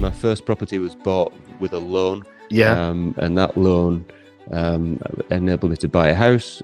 my first property was bought with a loan. Yeah. And that loan enabled me to buy a house.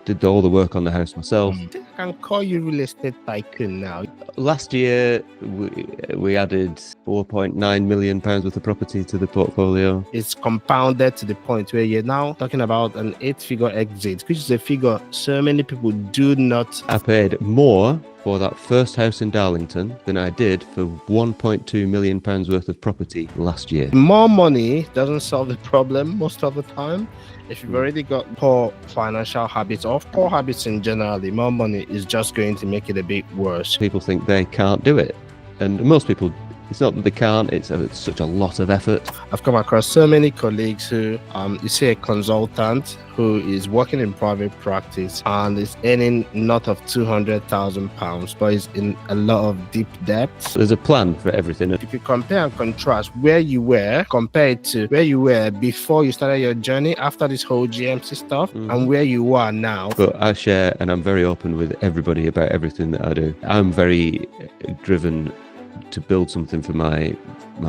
Did all the work on the house myself. I think I can call you real estate tycoon now. Last year, we added £4.9 million worth of property to the portfolio. It's compounded to the point where you're now talking about an 8-figure exit, which is a figure so many people do not. I paid more for that first house in Darlington than I did for £1.2 million worth of property last year. More money doesn't solve the problem most of the time. If you've already got poor financial habits or poor habits in general, more money is just going to make it a bit worse. People think they can't do it. And most people, it's not that they can't, it's such a lot of effort. I've come across so many colleagues who, you see a consultant who is working in private practice and is earning not of £200,000, but is in a lot of deep debt. There's a plan for everything. If you compare and contrast where you were compared to where you were before you started your journey after this whole GMC stuff and where you are now. But I share and I'm very open with everybody about everything that I do. I'm very driven to build something for my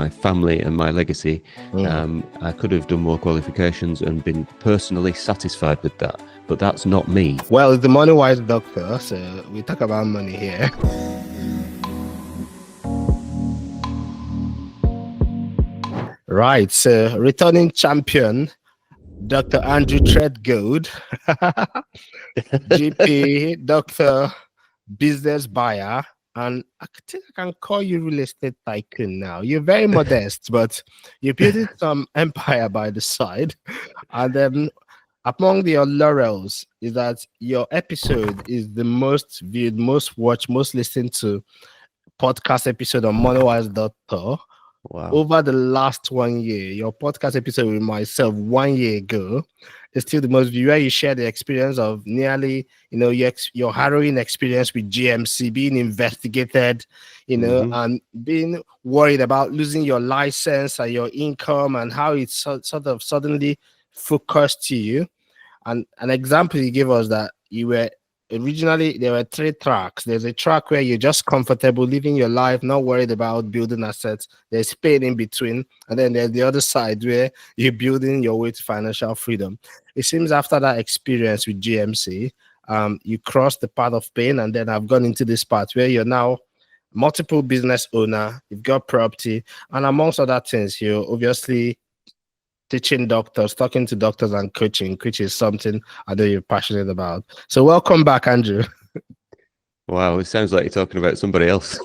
family and my legacy. I could have done more qualifications and been personally satisfied with that, but that's not me. Well, it's the MONEYWISE doctor, so we talk about money here. Right, so returning champion, Dr. Andrew Threadgold, GP, Dr. Business Buyer, and I think I can call you real estate tycoon now. You're very modest, but you're building some empire by the side. And then among your laurels is that your episode is the most viewed, most watched, most listened to podcast episode on MONEYWISE.com. Wow. Over the last 1 year, your podcast episode with myself 1 year ago is still the most viewed, where you share the experience of nearly, your harrowing experience with GMC, being investigated, and being worried about losing your license and your income and how it sort of suddenly focused to you. And an example you gave us that you were originally, there were 3 tracks. There's a track where you're just comfortable living your life, not worried about building assets. There's pain in between. And then there's the other side where you're building your way to financial freedom. It seems after that experience with GMC, you crossed the path of pain, and then I've gone into this part where you're now multiple business owner, you've got property, and amongst other things, you're obviously teaching doctors, talking to doctors and coaching, which is something I know you're passionate about. So welcome back, Andrew. Wow, it sounds like you're talking about somebody else.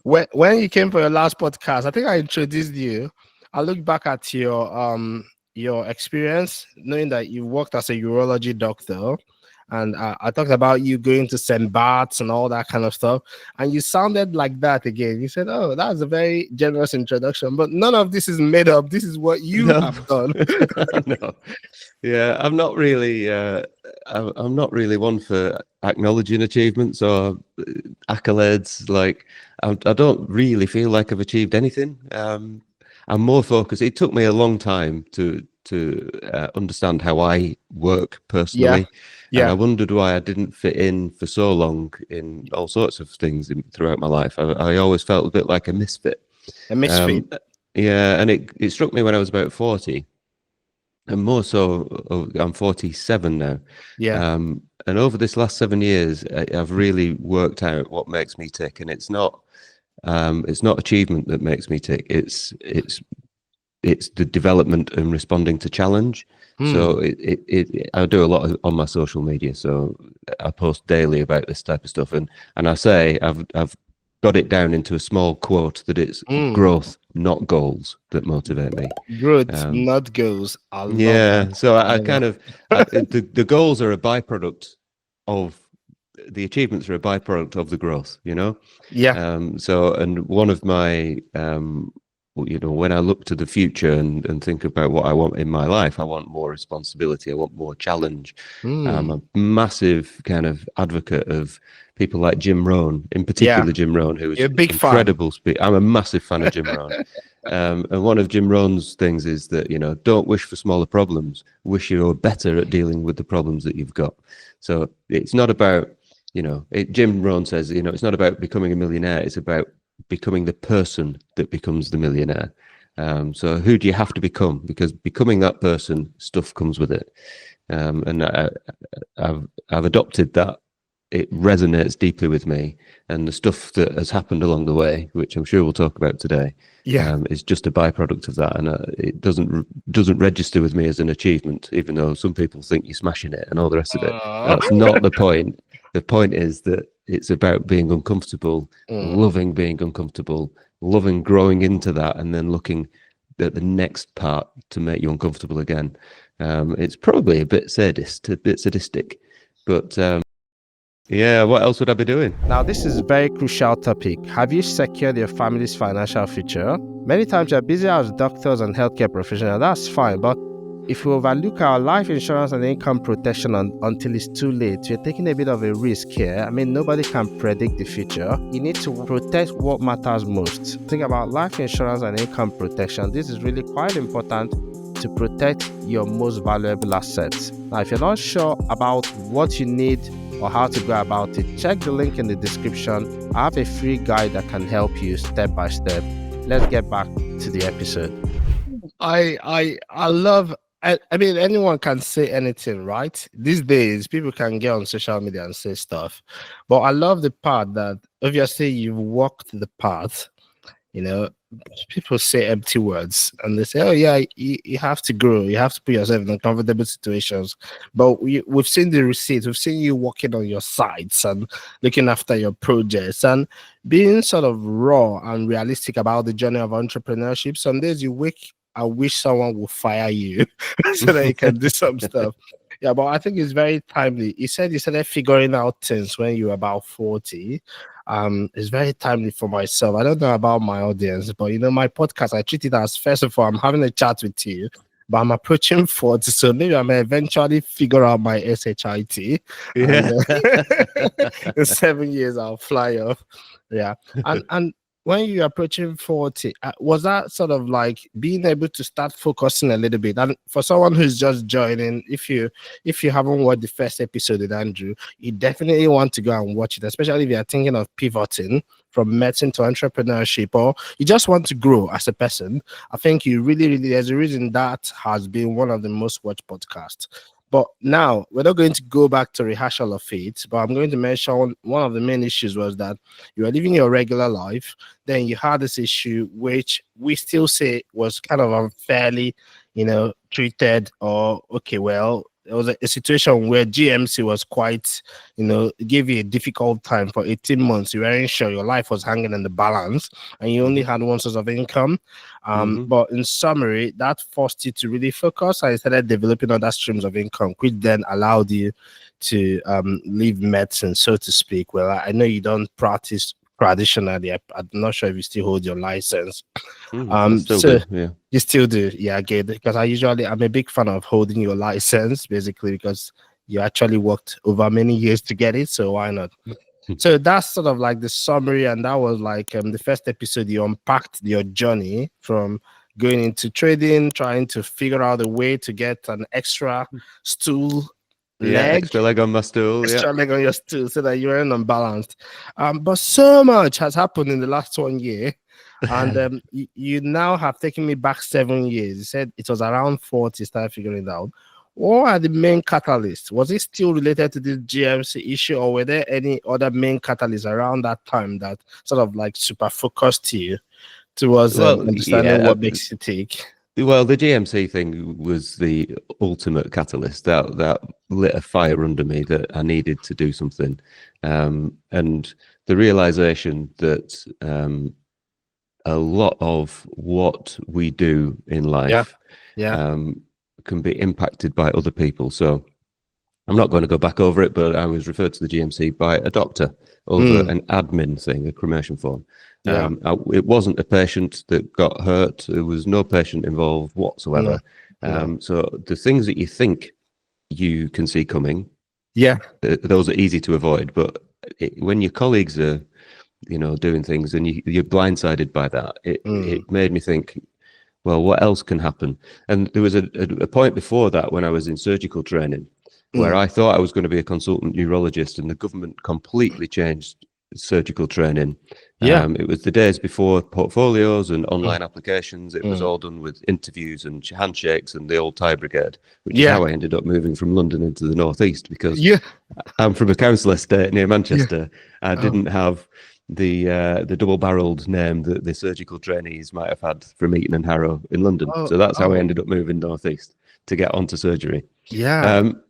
When you came for your last podcast, I think I introduced you. I look back at your experience, knowing that you worked as a urology doctor, and I talked about you going to St. Bart's and all that kind of stuff, and you sounded like that again. You said, "Oh, that was a very generous introduction," but none of this is made up. This is what you have done. No, yeah, I'm not really. I'm not really one for acknowledging achievements or accolades. Like, I don't really feel like I've achieved anything. I'm more focused. It took me a long time to understand how I work personally. Yeah. And I wondered why I didn't fit in for so long in all sorts of things throughout my life. I always felt a bit like a misfit. A misfit. Yeah, and it struck me when I was about 40. And more so, I'm 47 now. Yeah. And over this last 7 years, I've really worked out what makes me tick. And it's not achievement that makes me tick. It's the development and responding to challenge. So I do a lot on my social media. So I post daily about this type of stuff, and I say I've got it down into a small quote that it's growth, not goals, that motivate me. Growth, not goals. Yeah. So I kind of the goals are a byproduct of the achievements, are a byproduct of the growth. Yeah. So, and one of my when I look to the future and think about what I want in my life, I want more responsibility. I want more challenge. I'm a massive kind of advocate of people like Jim Rohn, in particular. Jim Rohn, who is an incredible speaker. I'm a massive fan of Jim Rohn. And one of Jim Rohn's things is that, don't wish for smaller problems. Wish you were better at dealing with the problems that you've got. So it's not about, Jim Rohn says, it's not about becoming a millionaire. It's about becoming the person that becomes the millionaire. So who do you have to become? Because becoming that person, stuff comes with it. And I've adopted that. It resonates deeply with me, and the stuff that has happened along the way, which I'm sure we'll talk about today, is just a byproduct of that, and it doesn't register with me as an achievement, even though some people think you're smashing it and all the rest of it. That's not the point. The point is that it's about being uncomfortable, loving being uncomfortable, loving growing into that, and then looking at the next part to make you uncomfortable again. It's probably a bit sadistic, but yeah, what else would I be doing? Now, this is a very crucial topic. Have you secured your family's financial future? Many times you're busy as doctors and healthcare professionals, that's fine, but if we overlook our life insurance and income protection until it's too late, we're taking a bit of a risk here. I mean, nobody can predict the future. You need to protect what matters most. Think about life insurance and income protection. This is really quite important to protect your most valuable assets. Now, if you're not sure about what you need or how to go about it, check the link in the description. I have a free guide that can help you step by step. Let's get back to the episode. I love, I mean, anyone can say anything, right? These days, people can get on social media and say stuff. But I love the part that obviously you've walked the path. You know, people say empty words and they say, oh, yeah, you have to grow. You have to put yourself in uncomfortable situations. But we've seen the receipts. We've seen you working on your sites and looking after your projects and being sort of raw and realistic about the journey of entrepreneurship. Some days you wake, I wish someone would fire you so that you can do some stuff. Yeah, but I think it's very timely. You said you started figuring out things when you were about 40. It's very timely for myself. I don't know about my audience, but you know, my podcast, I treat it as, first of all, I'm having a chat with you, but I'm approaching 40, so maybe I may eventually figure out my SHIT. Yeah. And, in 7 years, I'll fly off. Yeah. And when you're approaching 40, was that sort of like being able to start focusing a little bit? And for someone who's just joining, if you haven't watched the first episode with Andrew, you definitely want to go and watch it, especially if you're thinking of pivoting from medicine to entrepreneurship, or you just want to grow as a person. I think you really, there's a reason that has been one of the most watched podcasts. But now we're not going to go back to rehearsal of it, but I'm going to mention one of the main issues was that you are living your regular life. Then you had this issue, which we still say was kind of unfairly, treated, or okay, well, there was a situation where GMC was quite, gave you a difficult time for 18 months. You weren't sure, your life was hanging in the balance and you only had one source of income. But in summary, that forced you to really focus and you started developing other streams of income, which then allowed you to leave medicine, so to speak. Well, I know you don't practice traditionally. I'm not sure if you still hold your license. Yeah. You still do, yeah, good. Because I'm a big fan of holding your license, basically, because you actually worked over many years to get it, so why not? So that's sort of like the summary, and that was like the first episode. You unpacked your journey from going into trading, trying to figure out a way to get an extra stool. Extra leg on my stool. Extra leg on your stool so that you're unbalanced. But so much has happened in the last 1 year. And you now have taken me back 7 years. You said it was around 40, started figuring it out. What are the main catalysts? Was it still related to this GMC issue, or were there any other main catalysts around that time that sort of like super focused you towards understanding what makes you tick? Well, the GMC thing was the ultimate catalyst that lit a fire under me that I needed to do something. And the realization that a lot of what we do in life can be impacted by other people. So I'm not going to go back over it, but I was referred to the GMC by a doctor over an admin thing, a cremation form. It wasn't a patient that got hurt. There was no patient involved whatsoever. So the things that you think you can see coming, those are easy to avoid. But when your colleagues are, doing things and you're blindsided by that, it made me think, well, what else can happen? And there was a point before that when I was in surgical training where I thought I was going to be a consultant neurologist, and the government completely changed surgical training Yeah. It was the days before portfolios and online applications. It was all done with interviews and handshakes and the old tie brigade, which is Yeah. how I ended up moving from London into the northeast, because Yeah. I'm from a council estate near Yeah. Manchester. I Oh, didn't have the double-barreled name that the surgical trainees might have had from Eton and Harrow in London. oh, So that's how I oh. ended up moving northeast to get onto surgery. Yeah. Um,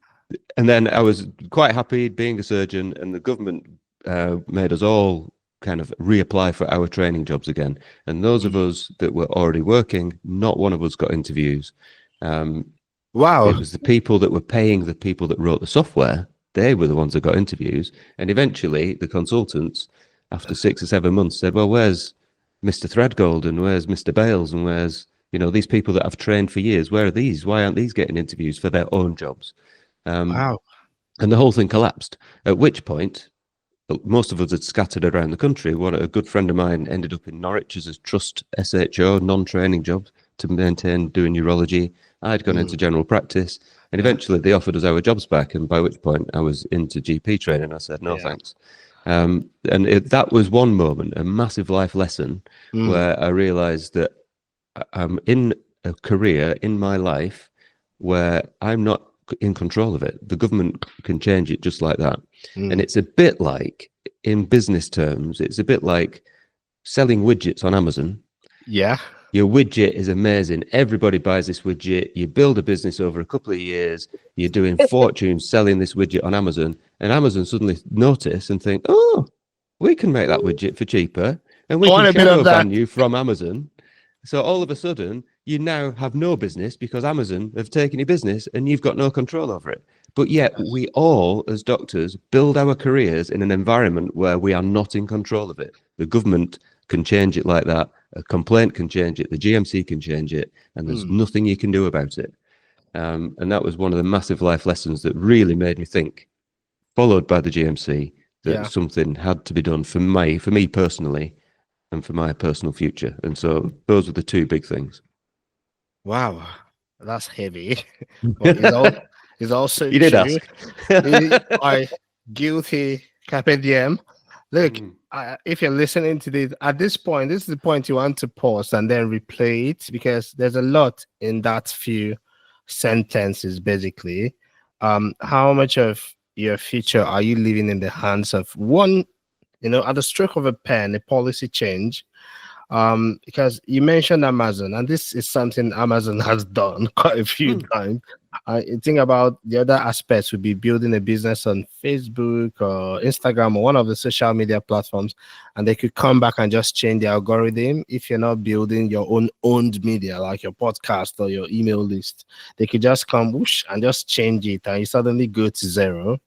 and then I was quite happy being a surgeon, and the government made us all kind of reapply for our training jobs again. And those of us that were already working, not one of us got interviews. Wow. It was the people that were paying the people that wrote the software. They were the ones that got interviews. And eventually the consultants, after 6 or 7 months, said, well, where's Mr. Threadgold and where's Mr. Bales and where's, these people that I've trained for years? Where are these? Why aren't these getting interviews for their own jobs? Wow. And the whole thing collapsed, at which point most of us had scattered around the country. A good friend of mine ended up in Norwich as a trust SHO, non-training job to maintain doing urology. I'd gone into general practice, and eventually they offered us our jobs back, and by which point I was into GP training. I said, no, thanks. And that was one moment, a massive life lesson, where I realized that I'm in a career in my life where I'm not in control of it. The government can change it just like that. And it's a bit like, in business terms, it's a bit like selling widgets on Amazon. Yeah. Your widget is amazing. Everybody buys this widget. You build a business over a couple of years. You're doing fortunes selling this widget on Amazon. And Amazon suddenly notice and think, oh, we can make that widget for cheaper. And we can shadow ban you from Amazon. So all of a sudden, you now have no business because Amazon have taken your business and you've got no control over it. But yet we all, as doctors, build our careers in an environment where we are not in control of it. The government can change it like that. A complaint can change it. The GMC can change it. And there's nothing you can do about it. And that was one of the massive life lessons that really made me think, followed by the GMC, that something had to be done for me personally, and for my personal future. And so those were the two big things. Wow, that's heavy. But it's also you did true. Ask. I guilty carpe diem. Look, if you're listening to this at this point, this is the point you want to pause and then replay it, because there's a lot in that few sentences. Basically, how much of your future are you leaving in the hands of one, at the stroke of a pen, a policy change? Because you mentioned Amazon, and this is something Amazon has done quite a few times. I think about the other aspects would be building a business on Facebook or Instagram or one of the social media platforms, and they could come back and just change the algorithm. If you're not building your own owned media, like your podcast or your email list, they could just come whoosh and just change it, and you suddenly go to zero.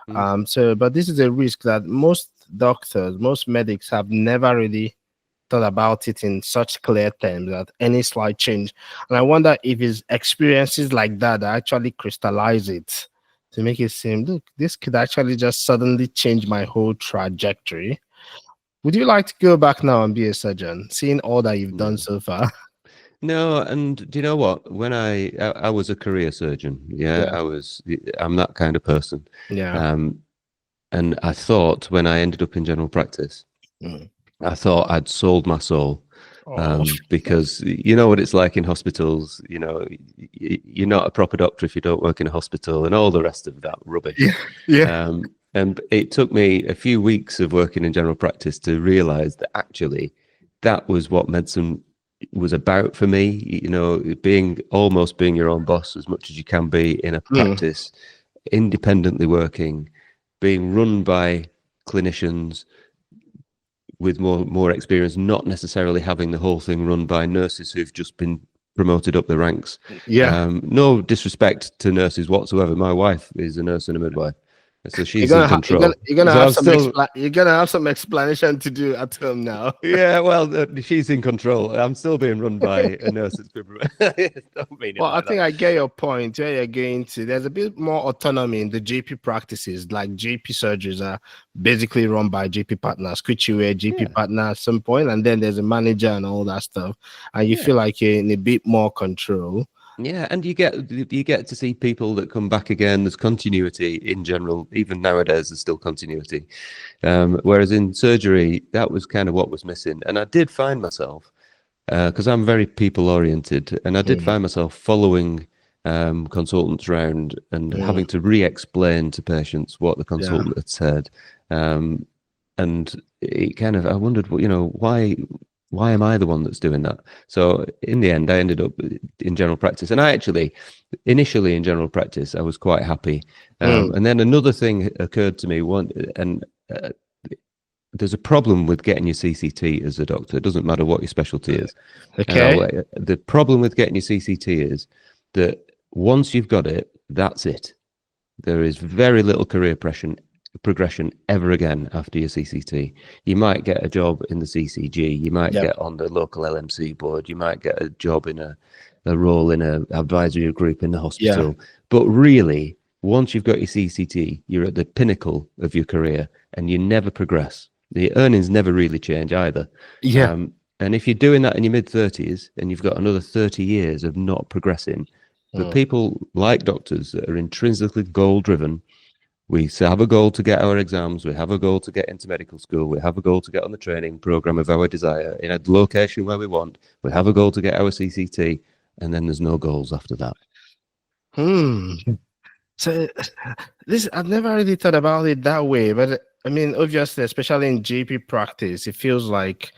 But this is a risk that most doctors, most medics have never really thought about it in such clear terms, that any slight change. And I wonder if it's experiences like that actually crystallize it to make it seem, look, this could actually just suddenly change my whole trajectory. Would you like to go back now and be a surgeon, seeing all that you've done so far? No, and do you know what? When I was a career surgeon, I'm that kind of person. Yeah. And I thought when I ended up in general practice, I thought I'd sold my soul, because you know what it's like in hospitals. You're not a proper doctor if you don't work in a hospital, and all the rest of that rubbish. And it took me a few weeks of working in general practice to realize that actually that was what medicine was about for me. Being your own boss as much as you can be in a practice, independently working, being run by clinicians with more experience, not necessarily having the whole thing run by nurses who've just been promoted up the ranks. No disrespect to nurses whatsoever. My wife is a nurse and a midwife, so she's in control. You're gonna have some explanation to do at home now. Yeah, well, she's in control. I'm still being run by a nurse that's been I think I get your point where you're going to. There's a bit more autonomy in the GP practices. Like GP surgeries are basically run by GP partners, which you were a GP partner at some point, and then there's a manager and all that stuff, and you feel like you're in a bit more control. Yeah, and you get to see people that come back again. There's continuity in general. Even nowadays, there's still continuity. Whereas in surgery, that was kind of what was missing. And I did find myself, because I'm very people oriented, and I did find myself following consultants around and having to re-explain to patients what the consultant had said. And it kind of, I wondered, why am I the one that's doing that? So in the end, I ended up in general practice. And I actually, initially in general practice, I was quite happy. And then another thing occurred to me, there's a problem with getting your CCT as a doctor. It doesn't matter what your specialty is. Okay. The problem with getting your CCT is that once you've got it, that's it. There is very little career progression ever again after your CCT. You might get a job in the CCG, you might get on the local LMC board, you might get a job in a role in an advisory group in the hospital. But really, once you've got your CCT, you're at the pinnacle of your career and you never progress. The earnings never really change either. And if you're doing that in your mid-30s and you've got another 30 years of not progressing, the people like doctors that are intrinsically goal-driven, we have a goal to get our exams, we have a goal to get into medical school, we have a goal to get on the training program of our desire in a location where we want, we have a goal to get our CCT, and then there's no goals after that. So this, I've never really thought about it that way, but I mean, obviously, especially in GP practice, it feels like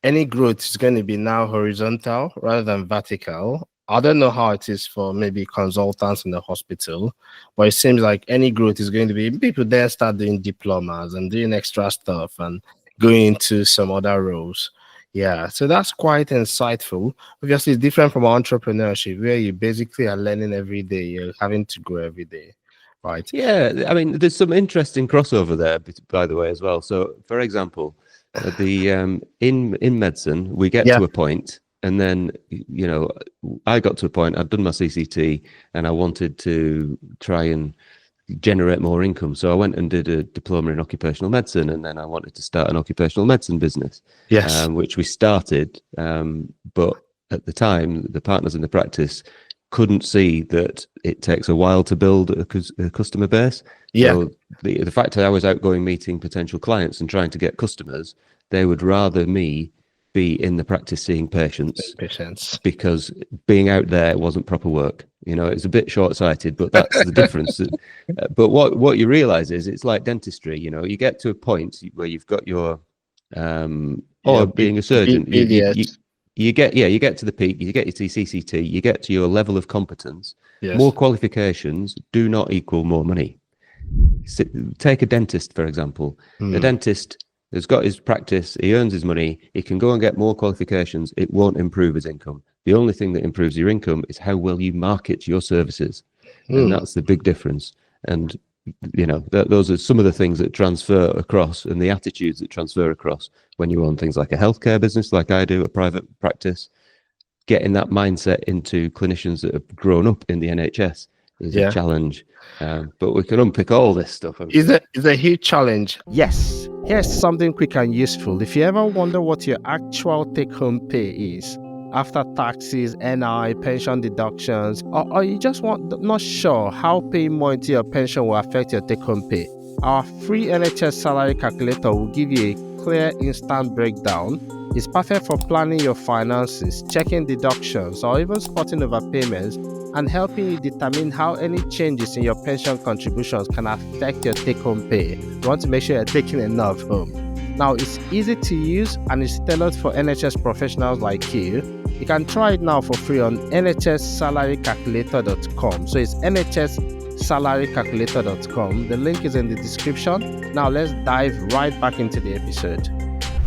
any growth is going to be now horizontal rather than vertical. I don't know how it is for maybe consultants in the hospital, but it seems like any growth is going to be people there start doing diplomas and doing extra stuff and going into some other roles. Yeah, so that's quite insightful. Obviously, it's different from entrepreneurship, where you basically are learning every day, you're having to grow every day, right? Yeah, I mean, there's some interesting crossover there, by the way, as well. So, for example, in medicine, we get to a point, and then I got to a point. I'd done my CCT, and I wanted to try and generate more income. So I went and did a diploma in occupational medicine, and then I wanted to start an occupational medicine business. Which we started, but at the time, the partners in the practice couldn't see that it takes a while to build a customer base. So the fact that I was out going meeting potential clients and trying to get customers, they would rather me be in the practice seeing patients because being out there wasn't proper work. It's a bit short-sighted, but that's the difference. But what you realize is it's like dentistry. You get to a point where you've got your being a surgeon, you get to the peak, you get your CCT, you get to your level of competence. More qualifications do not equal more money. Take a dentist, for example. The dentist has got his practice, he earns his money, he can go and get more qualifications. It won't improve his income. The only thing that improves your income is how well you market your services. And that's the big difference. And, those are some of the things that transfer across and the attitudes that transfer across when you own things like a healthcare business, like I do, a private practice. Getting that mindset into clinicians that have grown up in the NHS is a challenge. But we can unpick all this stuff. It's a huge challenge. Yes. Here's something quick and useful. If you ever wonder what your actual take-home pay is after taxes, NI, pension deductions, or you just not sure how paying more into your pension will affect your take-home pay, our free NHS salary calculator will give you a clear, instant breakdown. It's perfect for planning your finances, checking deductions, or even spotting overpayments, and helping you determine how any changes in your pension contributions can affect your take-home pay. You want to make sure you're taking enough home. Now, it's easy to use and it's tailored for NHS professionals like you. You can try it now for free on nhsSalaryCalculator.com. So it's nhsSalaryCalculator.com. The link is in the description. Now, let's dive right back into the episode.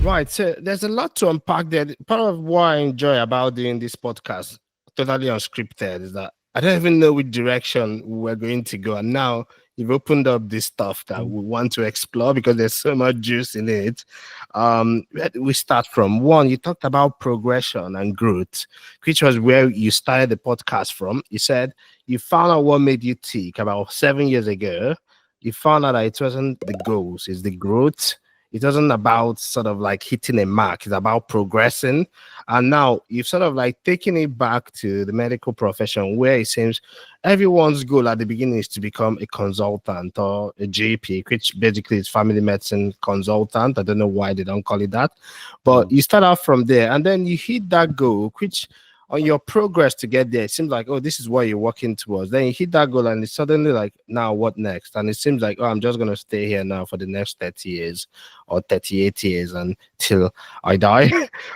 Right, so there's a lot to unpack there. Part of what I enjoy about doing this podcast, totally unscripted, is that I don't even know which direction we're going to go. And now you've opened up this stuff that we want to explore because there's so much juice in it. We start from one. You talked about progression and growth, which was where you started the podcast from. You said you found out what made you tick about 7 years ago. You found out that it wasn't the goals, it's the growth. it wasn't about sort of like hitting a mark. It's about progressing. And now you've sort of like taken it back to the medical profession, where it seems everyone's goal at the beginning is to become a consultant or a GP, which basically is family medicine consultant. I don't know why they don't call it that, but you start out from there and then you hit that goal, which on your progress to get there, it seems like, oh, this is what you're working towards. Then you hit that goal and it's suddenly like, now what next? And it seems like, oh, I'm just going to stay here now for the next 30 years or 38 years until I die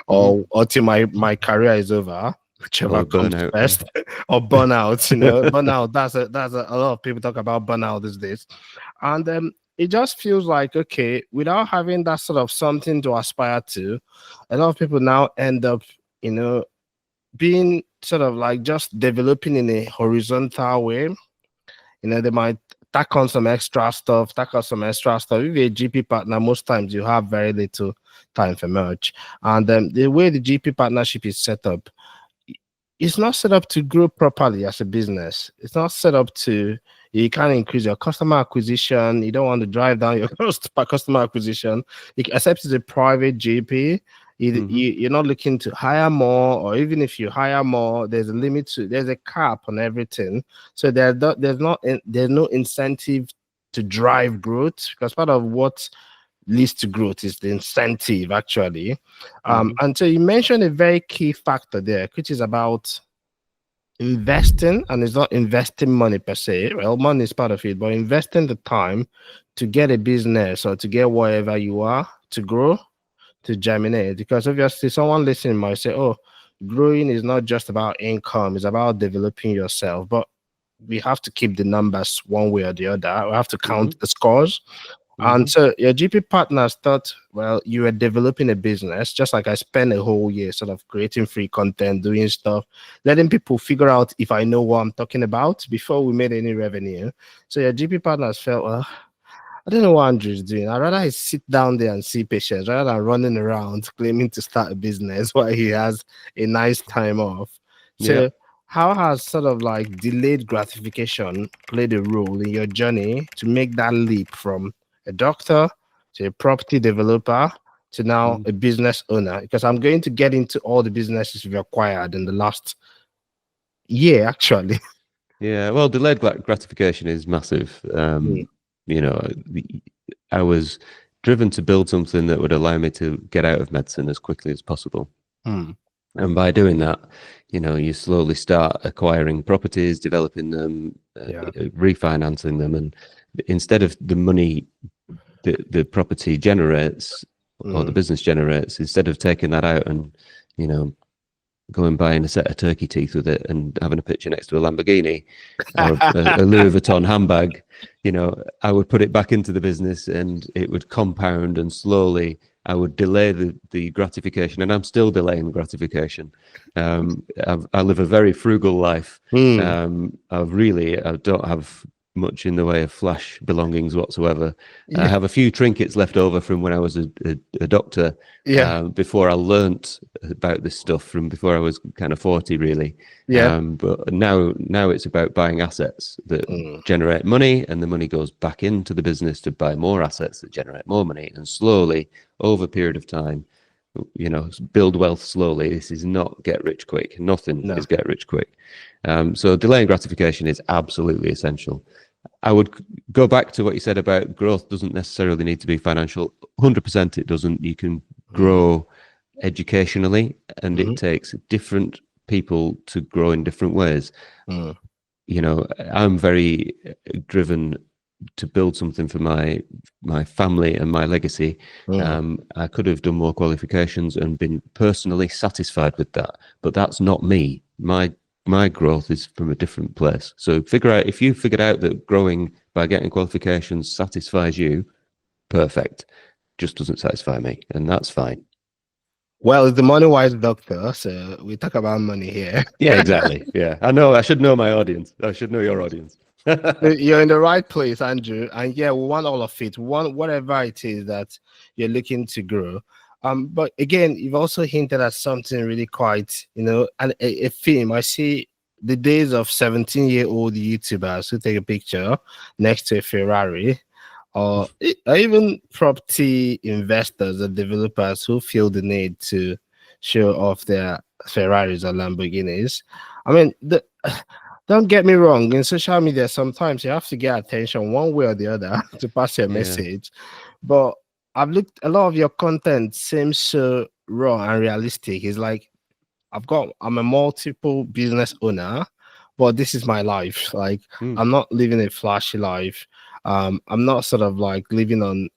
or till my career is over, whichever comes first, or burnout, burnout. That's a lot of people talk about burnout these days. And it just feels like, okay, without having that sort of something to aspire to, a lot of people now end up, being sort of like just developing in a horizontal way. They might tack on some extra stuff. If you're a GP partner, most times you have very little time for much. And the way the GP partnership is set up, it's not set up to grow properly as a business. It's not set up to, you can't increase your customer acquisition. You don't want to drive down your customer acquisition. Except it's a private GP. You're not looking to hire more, or even if you hire more, there's a cap on everything. So there's no incentive to drive growth, because part of what leads to growth is the incentive, actually. And so you mentioned a very key factor there, which is about investing, and it's not investing money per se. Well, money is part of it, but investing the time to get a business or to get wherever you are to grow, to germinate. Because obviously someone listening might say, oh, growing is not just about income, it's about developing yourself. But we have to keep the numbers one way or the other. We have to count the scores. And so your GP partners thought, well, you were developing a business, just like I spent a whole year sort of creating free content, doing stuff, letting people figure out if I know what I'm talking about before we made any revenue. So your GP partners felt, well, I don't know what Andrew's doing. I'd rather he sit down there and see patients rather than running around claiming to start a business while he has a nice time off. So how has sort of like delayed gratification played a role in your journey to make that leap from a doctor to a property developer to now a business owner? Because I'm going to get into all the businesses you've acquired in the last year, actually. Yeah, well, delayed gratification is massive. I was driven to build something that would allow me to get out of medicine as quickly as possible. And by doing that, you slowly start acquiring properties, developing them, refinancing them. And instead of the money that the property generates or the business generates, instead of taking that out and, go and buying a set of turkey teeth with it and having a picture next to a Lamborghini or a Louis Vuitton handbag, I would put it back into the business and it would compound, and slowly I would delay the gratification, and I'm still delaying gratification. I live a very frugal life. I don't have much in the way of flash belongings whatsoever. I have a few trinkets left over from when I was a doctor, before I learnt about this stuff, from before I was kind of 40 really. But now it's about buying assets that generate money, and the money goes back into the business to buy more assets that generate more money, and slowly over a period of time, build wealth slowly. This is not get rich quick. Nothing is get rich quick. So delaying gratification is absolutely essential. I would go back to what you said about growth doesn't necessarily need to be financial. 100% it doesn't. You can grow educationally, and it takes different people to grow in different ways. I'm very driven to build something for my family and my legacy. I could have done more qualifications and been personally satisfied with that, but that's not me. My growth is from a different place. So if you figured out that growing by getting qualifications satisfies you, perfect. Just doesn't satisfy me, and that's fine. Well, it's the MONEYWISE doctor, so we talk about money here. Yeah, exactly. Yeah, I know. I should know my audience. I should know your audience. You're in the right place, Andrew. And we want all of it. We want whatever it is that you're looking to grow. But again, you've also hinted at something really quite, and a film. I see the days of 17-year-old YouTubers who take a picture next to a Ferrari, or even property investors or developers who feel the need to show off their Ferraris or Lamborghinis. I mean, don't get me wrong, in social media, sometimes you have to get attention one way or the other to pass your Yeah. message. But I've looked, a lot of your content seems so raw and realistic. It's like, I'm a multiple business owner, but this is my life. Like, I'm not living a flashy life. I'm not sort of like living on,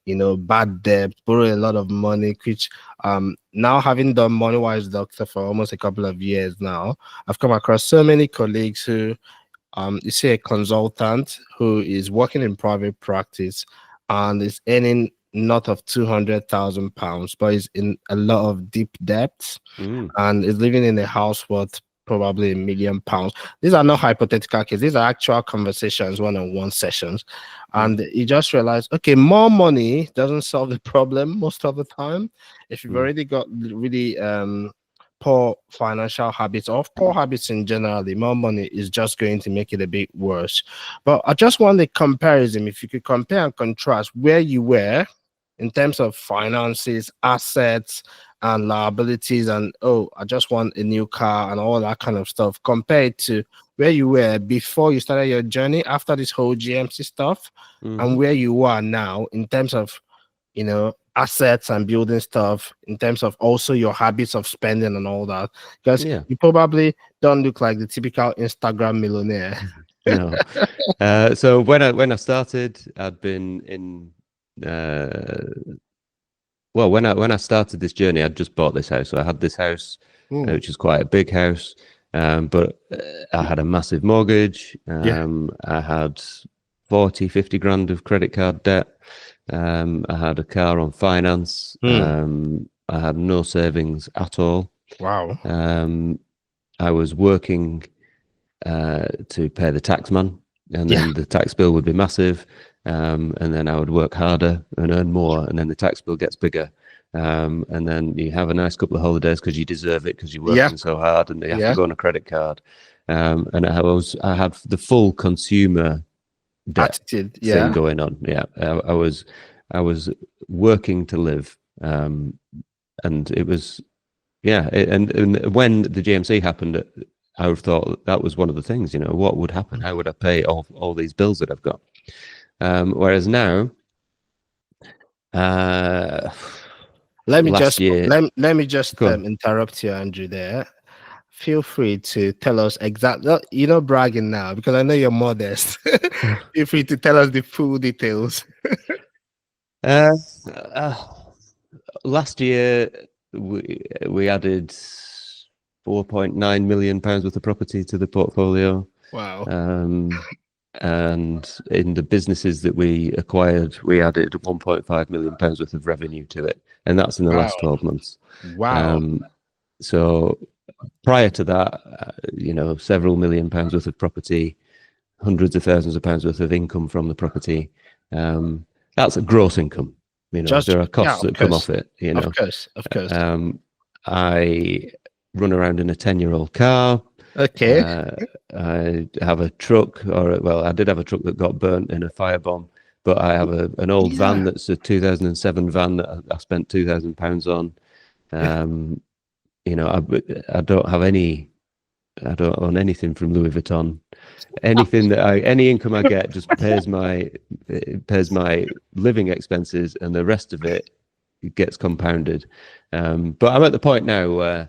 bad debt, borrow a lot of money, which now having done MONEYWISE Doctor for almost a couple of years now, I've come across so many colleagues who you see a consultant who is working in private practice and is earning not of £200,000, but is in a lot of deep debts and is living in a house worth probably £1 million. These are not hypothetical cases, these are actual conversations, one-on-one sessions. And you just realize, okay, more money doesn't solve the problem most of the time. If you've already got really poor financial habits or poor habits in general, more money is just going to make it a bit worse. But I just want a comparison. If you could compare and contrast where you were in terms of finances, assets, and liabilities, and I just want a new car and all that kind of stuff, compared to where you were before you started your journey after this whole GMC stuff, and where you are now in terms of, assets and building stuff, in terms of also your habits of spending and all that, because you probably don't look like the typical Instagram millionaire. No. So when I started, I'd been in when I started this journey, I'd just bought this house. So I had this house, which is quite a big house, but I had a massive mortgage. I had 50 grand of credit card debt. I had a car on finance. I had no savings at all. Wow. I was working to pay the tax man, and then the tax bill would be massive. And then I would work harder and earn more, and then the tax bill gets bigger. And then you have a nice couple of holidays because you deserve it, because you're working so hard, and you have to go on a credit card. And I had the full consumer debt thing going on. I was working to live, and it was and when the GMC happened, I thought that was one of the things. What would happen? How would I pay all these bills that I've got? Whereas now, let me just interrupt you, Andrew. There, feel free to tell us exactly. You're not bragging now because I know you're modest. Feel free to tell us the full details. Last year, we added £4.9 million worth of property to the portfolio. Wow. And in the businesses that we acquired, we added £1.5 million worth of revenue to it, and that's in the last 12 months. Wow. So prior to that, several £1 million worth of property, hundreds of thousands of pounds worth of income from the property. That's a gross income. There are costs that come off it. Of course. I run around in a 10-year-old car. Okay. I have a truck, I did have a truck that got burnt in a firebomb, but I have an old van that's a 2007 van that I spent £2,000 on. I don't own anything from Louis Vuitton. Any income I get just pays my living expenses, and the rest of it gets compounded. But I'm at the point now where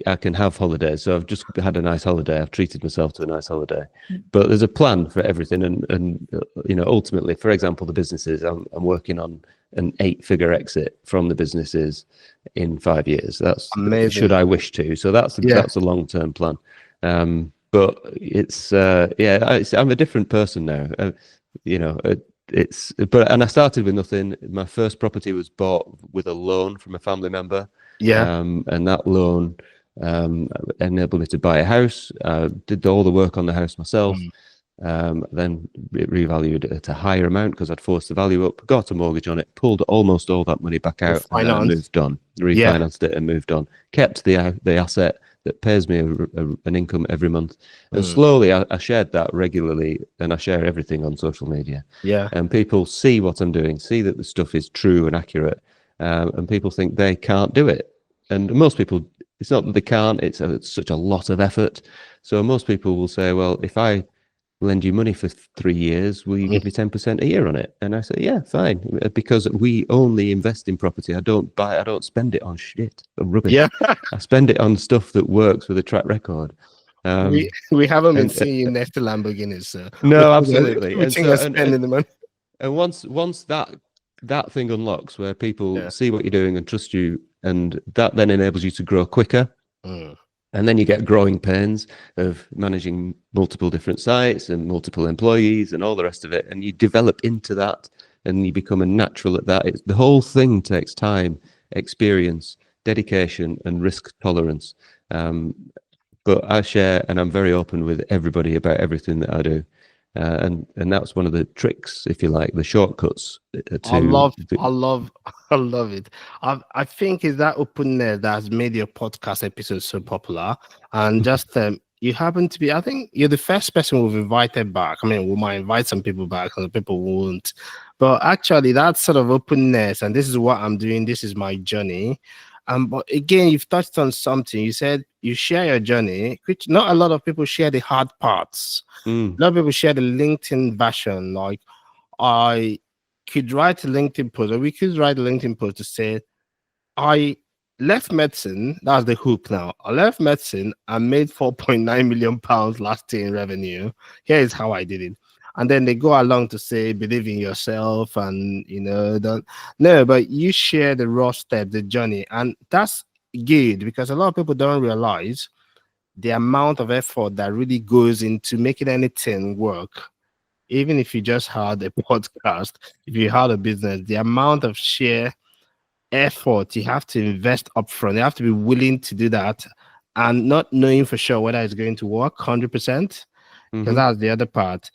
I can have holidays. So I've just had a nice holiday. I've treated myself to a nice holiday. But there's a plan for everything, and ultimately, for example, the businesses, I'm working on an 8-figure exit from the businesses in 5 years. That's amazing. Should I wish to. So that's a long-term plan. But it's I'm a different person now. And I started with nothing. My first property was bought with a loan from a family member. And that loan enabled me to buy a house. Did all the work on the house myself. Then it revalued at a higher amount because I'd forced the value up, got a mortgage on it, pulled almost all that money back out, and then moved on, refinanced it and moved on. Kept the asset. that pays me an income every month. And slowly I shared that regularly, and I share everything on social media. Yeah. And people see what I'm doing, see that the stuff is true and accurate, and people think they can't do it. And most people, it's not that they can't, it's such a lot of effort. So most people will say, well, if I lend you money for 3 years, will you give me 10% a year on it? And I say, yeah, fine, because we only invest in property. I don't spend it on shit or rubbish. Yeah. I spend it on stuff that works with a track record. We haven't been seeing you next to Lamborghinis, so no, absolutely. We think you're spending the money. And once that thing unlocks, where people see what you're doing and trust you, and that then enables you to grow quicker. And then you get growing pains of managing multiple different sites and multiple employees and all the rest of it. And you develop into that, and you become a natural at that. The whole thing takes time, experience, dedication, and risk tolerance. But I share, and I'm very open with everybody about everything that I do. And that's one of the tricks, if you like, the shortcuts. I love it. I think it's that openness that has made your podcast episode so popular. And just you happen to be, I think you're the first person we've invited back. I mean, we might invite some people back, and people won't. But actually, that sort of openness, and this is what I'm doing, this is my journey. But again, you've touched on something. You said you share your journey, which not a lot of people share the hard parts. A lot of people share the LinkedIn version. Like, I could write a LinkedIn post, or we could write a LinkedIn post to say, I left medicine. That's the hook now. I left medicine and made £4.9 million last year in revenue. Here is how I did it. And then they go along to say, believe in yourself, and but you share the raw step, the journey, and that's good, because a lot of people don't realize the amount of effort that really goes into making anything work. Even if you just had a podcast, if you had a business, the amount of sheer effort you have to invest upfront, you have to be willing to do that, and not knowing for sure whether it's going to work 100%, because that's the other part.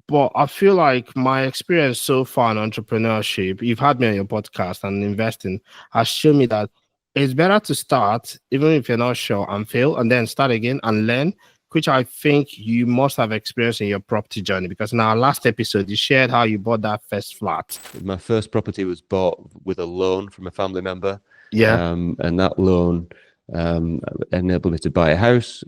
But I feel like my experience so far in entrepreneurship, you've had me on your podcast, and investing has shown me that it's better to start, even if you're not sure, and fail, and then start again and learn, which I think you must have experienced in your property journey, because in our last episode, you shared how you bought that first flat. My first property was bought with a loan from a family member. Yeah. And that loan enabled me to buy a house.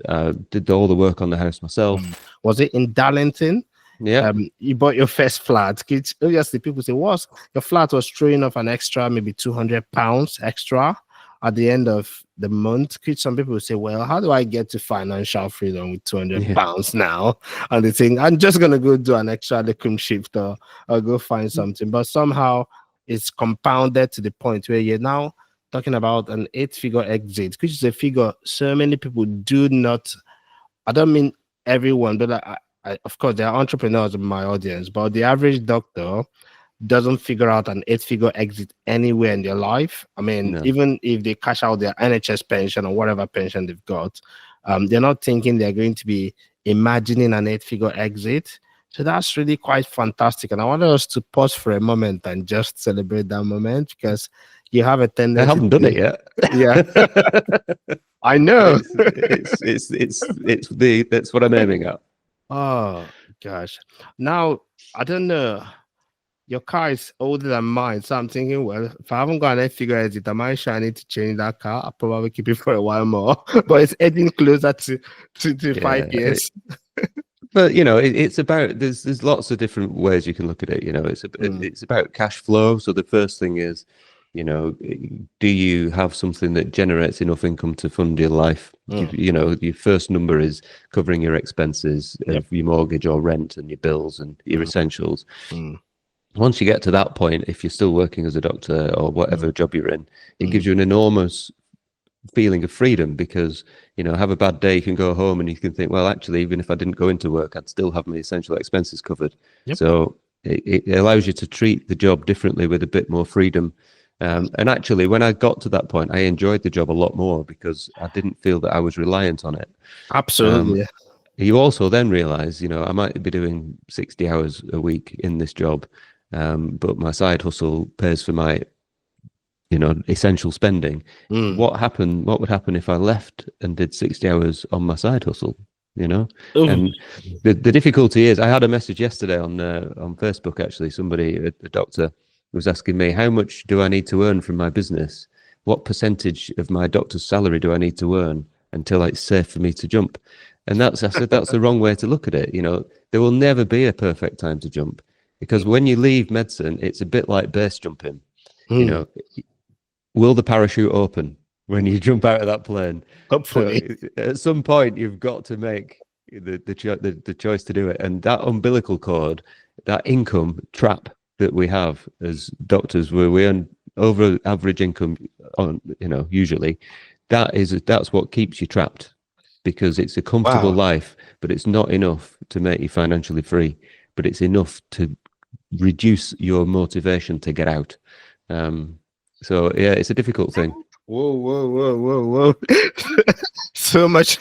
Did all the work on the house myself. Was it in Darlington? Yeah. You bought your first flat. Obviously, people say, your flat was throwing off an extra, maybe £200 extra at the end of the month. Some people say, well, how do I get to financial freedom with £200 now? And they think, I'm just going to go do an extra lecum shift, or go find something. But somehow it's compounded to the point where you're now talking about an 8-figure exit, which is a figure so many people do not. I don't mean everyone, but of course, there are entrepreneurs in my audience, but the average doctor doesn't figure out an 8-figure exit anywhere in their life. I mean, even if they cash out their NHS pension or whatever pension they've got, they're not thinking they're going to be imagining an 8-figure exit. So that's really quite fantastic. And I want us to pause for a moment and just celebrate that moment, because you have a tendency. I haven't done it yet. Yeah. I know. That's what I'm aiming at. Oh gosh. Now, I don't know. Your car is older than mine, so I'm thinking, well, if I haven't got an 8-figure exit, am I sure I need to change that car? I'll probably keep it for a while more. But it's edging closer to 5 years. But it's about there's lots of different ways you can look at it. It's about cash flow. So the first thing is, do you have something that generates enough income to fund your life? Your first number is covering your expenses of your mortgage or rent and your bills and your essentials. Once you get to that point, if you're still working as a doctor or whatever job you're in, it gives you an enormous feeling of freedom, because have a bad day, you can go home and you can think, well, actually, even if I didn't go into work, I'd still have my essential expenses covered. So it allows you to treat the job differently, with a bit more freedom. And actually, when I got to that point, I enjoyed the job a lot more, because I didn't feel that I was reliant on it. Absolutely. You also then realize, I might be doing 60 hours a week in this job, but my side hustle pays for my essential spending. Mm. What would happen if I left and did 60 hours on my side hustle? Ooh. And the difficulty is, I had a message yesterday on Facebook, actually. Somebody, a doctor, was asking me, how much do I need to earn from my business? What percentage of my doctor's salary do I need to earn until it's safe for me to jump? And I said, that's the wrong way to look at it. There will never be a perfect time to jump, because when you leave medicine, it's a bit like base jumping. Will the parachute open when you jump out of that plane? Hopefully. So at some point, you've got to make the choice to do it. And that umbilical cord, that income trap that we have as doctors, where we earn over average income on, usually, that's what keeps you trapped, because it's a comfortable life, but it's not enough to make you financially free, but it's enough to reduce your motivation to get out. So yeah, it's a difficult thing. Whoa. so much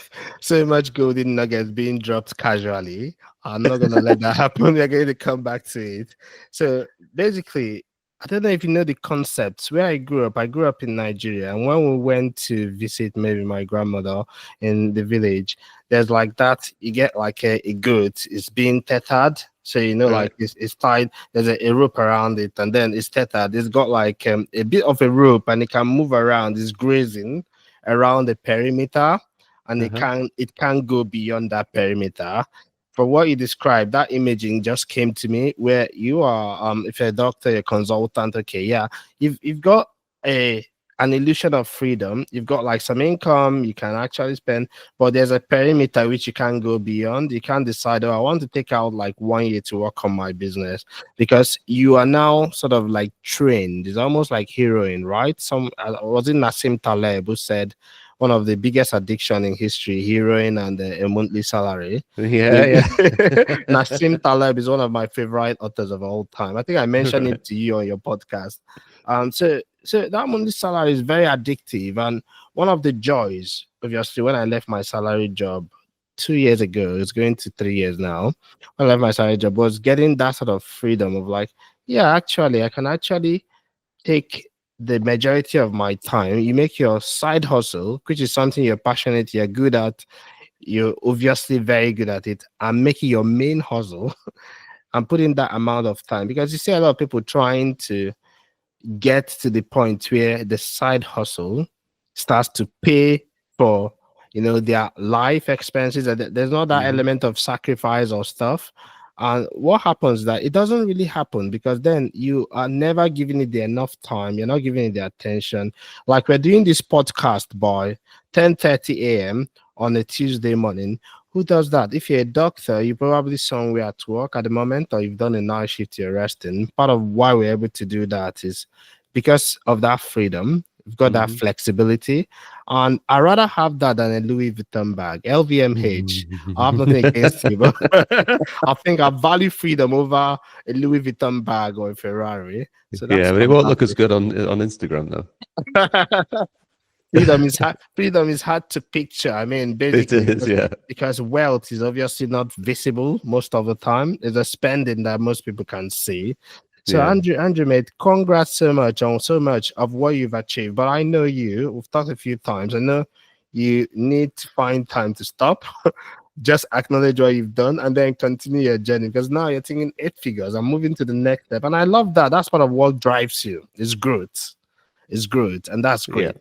golden nuggets being dropped casually. I'm not gonna let that happen. We're going to come back to it. So basically, I don't know if you know the concepts. Where I grew up in Nigeria, and when we went to visit maybe my grandmother in the village, there's like that, you get like a goat, it's being tethered. So like it's tied, there's a rope around it, and then it's tethered. It's got like a bit of a rope, and it can move around. It's grazing around the perimeter, and it can't go beyond that perimeter. For what you described, that imaging just came to me, where you are, if you're a doctor, a consultant, okay, yeah, you've got an illusion of freedom. You've got like some income you can actually spend, but there's a perimeter which you can't go beyond. You can't decide, I want to take out like 1 year to work on my business, because you are now sort of like trained. It's almost like heroin, right? Was it Nassim Taleb who said one of the biggest addiction in history, heroin and a monthly salary? Yeah. Nassim Taleb is one of my favorite authors of all time. I think I mentioned it to you on your podcast. So that monthly salary is very addictive. And one of the joys, obviously, when I left my salary job 2 years ago, it's going to 3 years now, when I left my salary job, was getting that sort of freedom of like, yeah, actually, I can actually take the majority of my time. You make your side hustle, which is something you're passionate, you're good at, you're obviously very good at it, and making your main hustle and putting that amount of time. Because you see a lot of people trying to get to the point where the side hustle starts to pay for their life expenses, and there's not that element of sacrifice or stuff. And what happens that it doesn't really happen, because then you are never giving it the enough time, you're not giving it the attention. Like we're doing this podcast by 10:30 a.m. on a Tuesday morning. Who does that? If you're a doctor, you're probably somewhere at work at the moment, or you've done a night shift, you're resting. Part of why we're able to do that is because of that freedom. We've got that flexibility. And I'd rather have that than a Louis Vuitton bag. LVMH. I have nothing against you, but I think I value freedom over a Louis Vuitton bag or a Ferrari. So that's yeah, but it won't look as good on Instagram, though. Freedom is hard to picture. I mean, basically, it is, because wealth is obviously not visible most of the time. It's a spending that most people can see. So Andrew, mate, congrats so much on so much of what you've achieved. But I know we've talked a few times. I know you need to find time to stop, just acknowledge what you've done, and then continue your journey, because now you're thinking 8 figures. I'm moving to the next step. And I love that. That's part of what drives you. It's growth. And that's great. Yeah.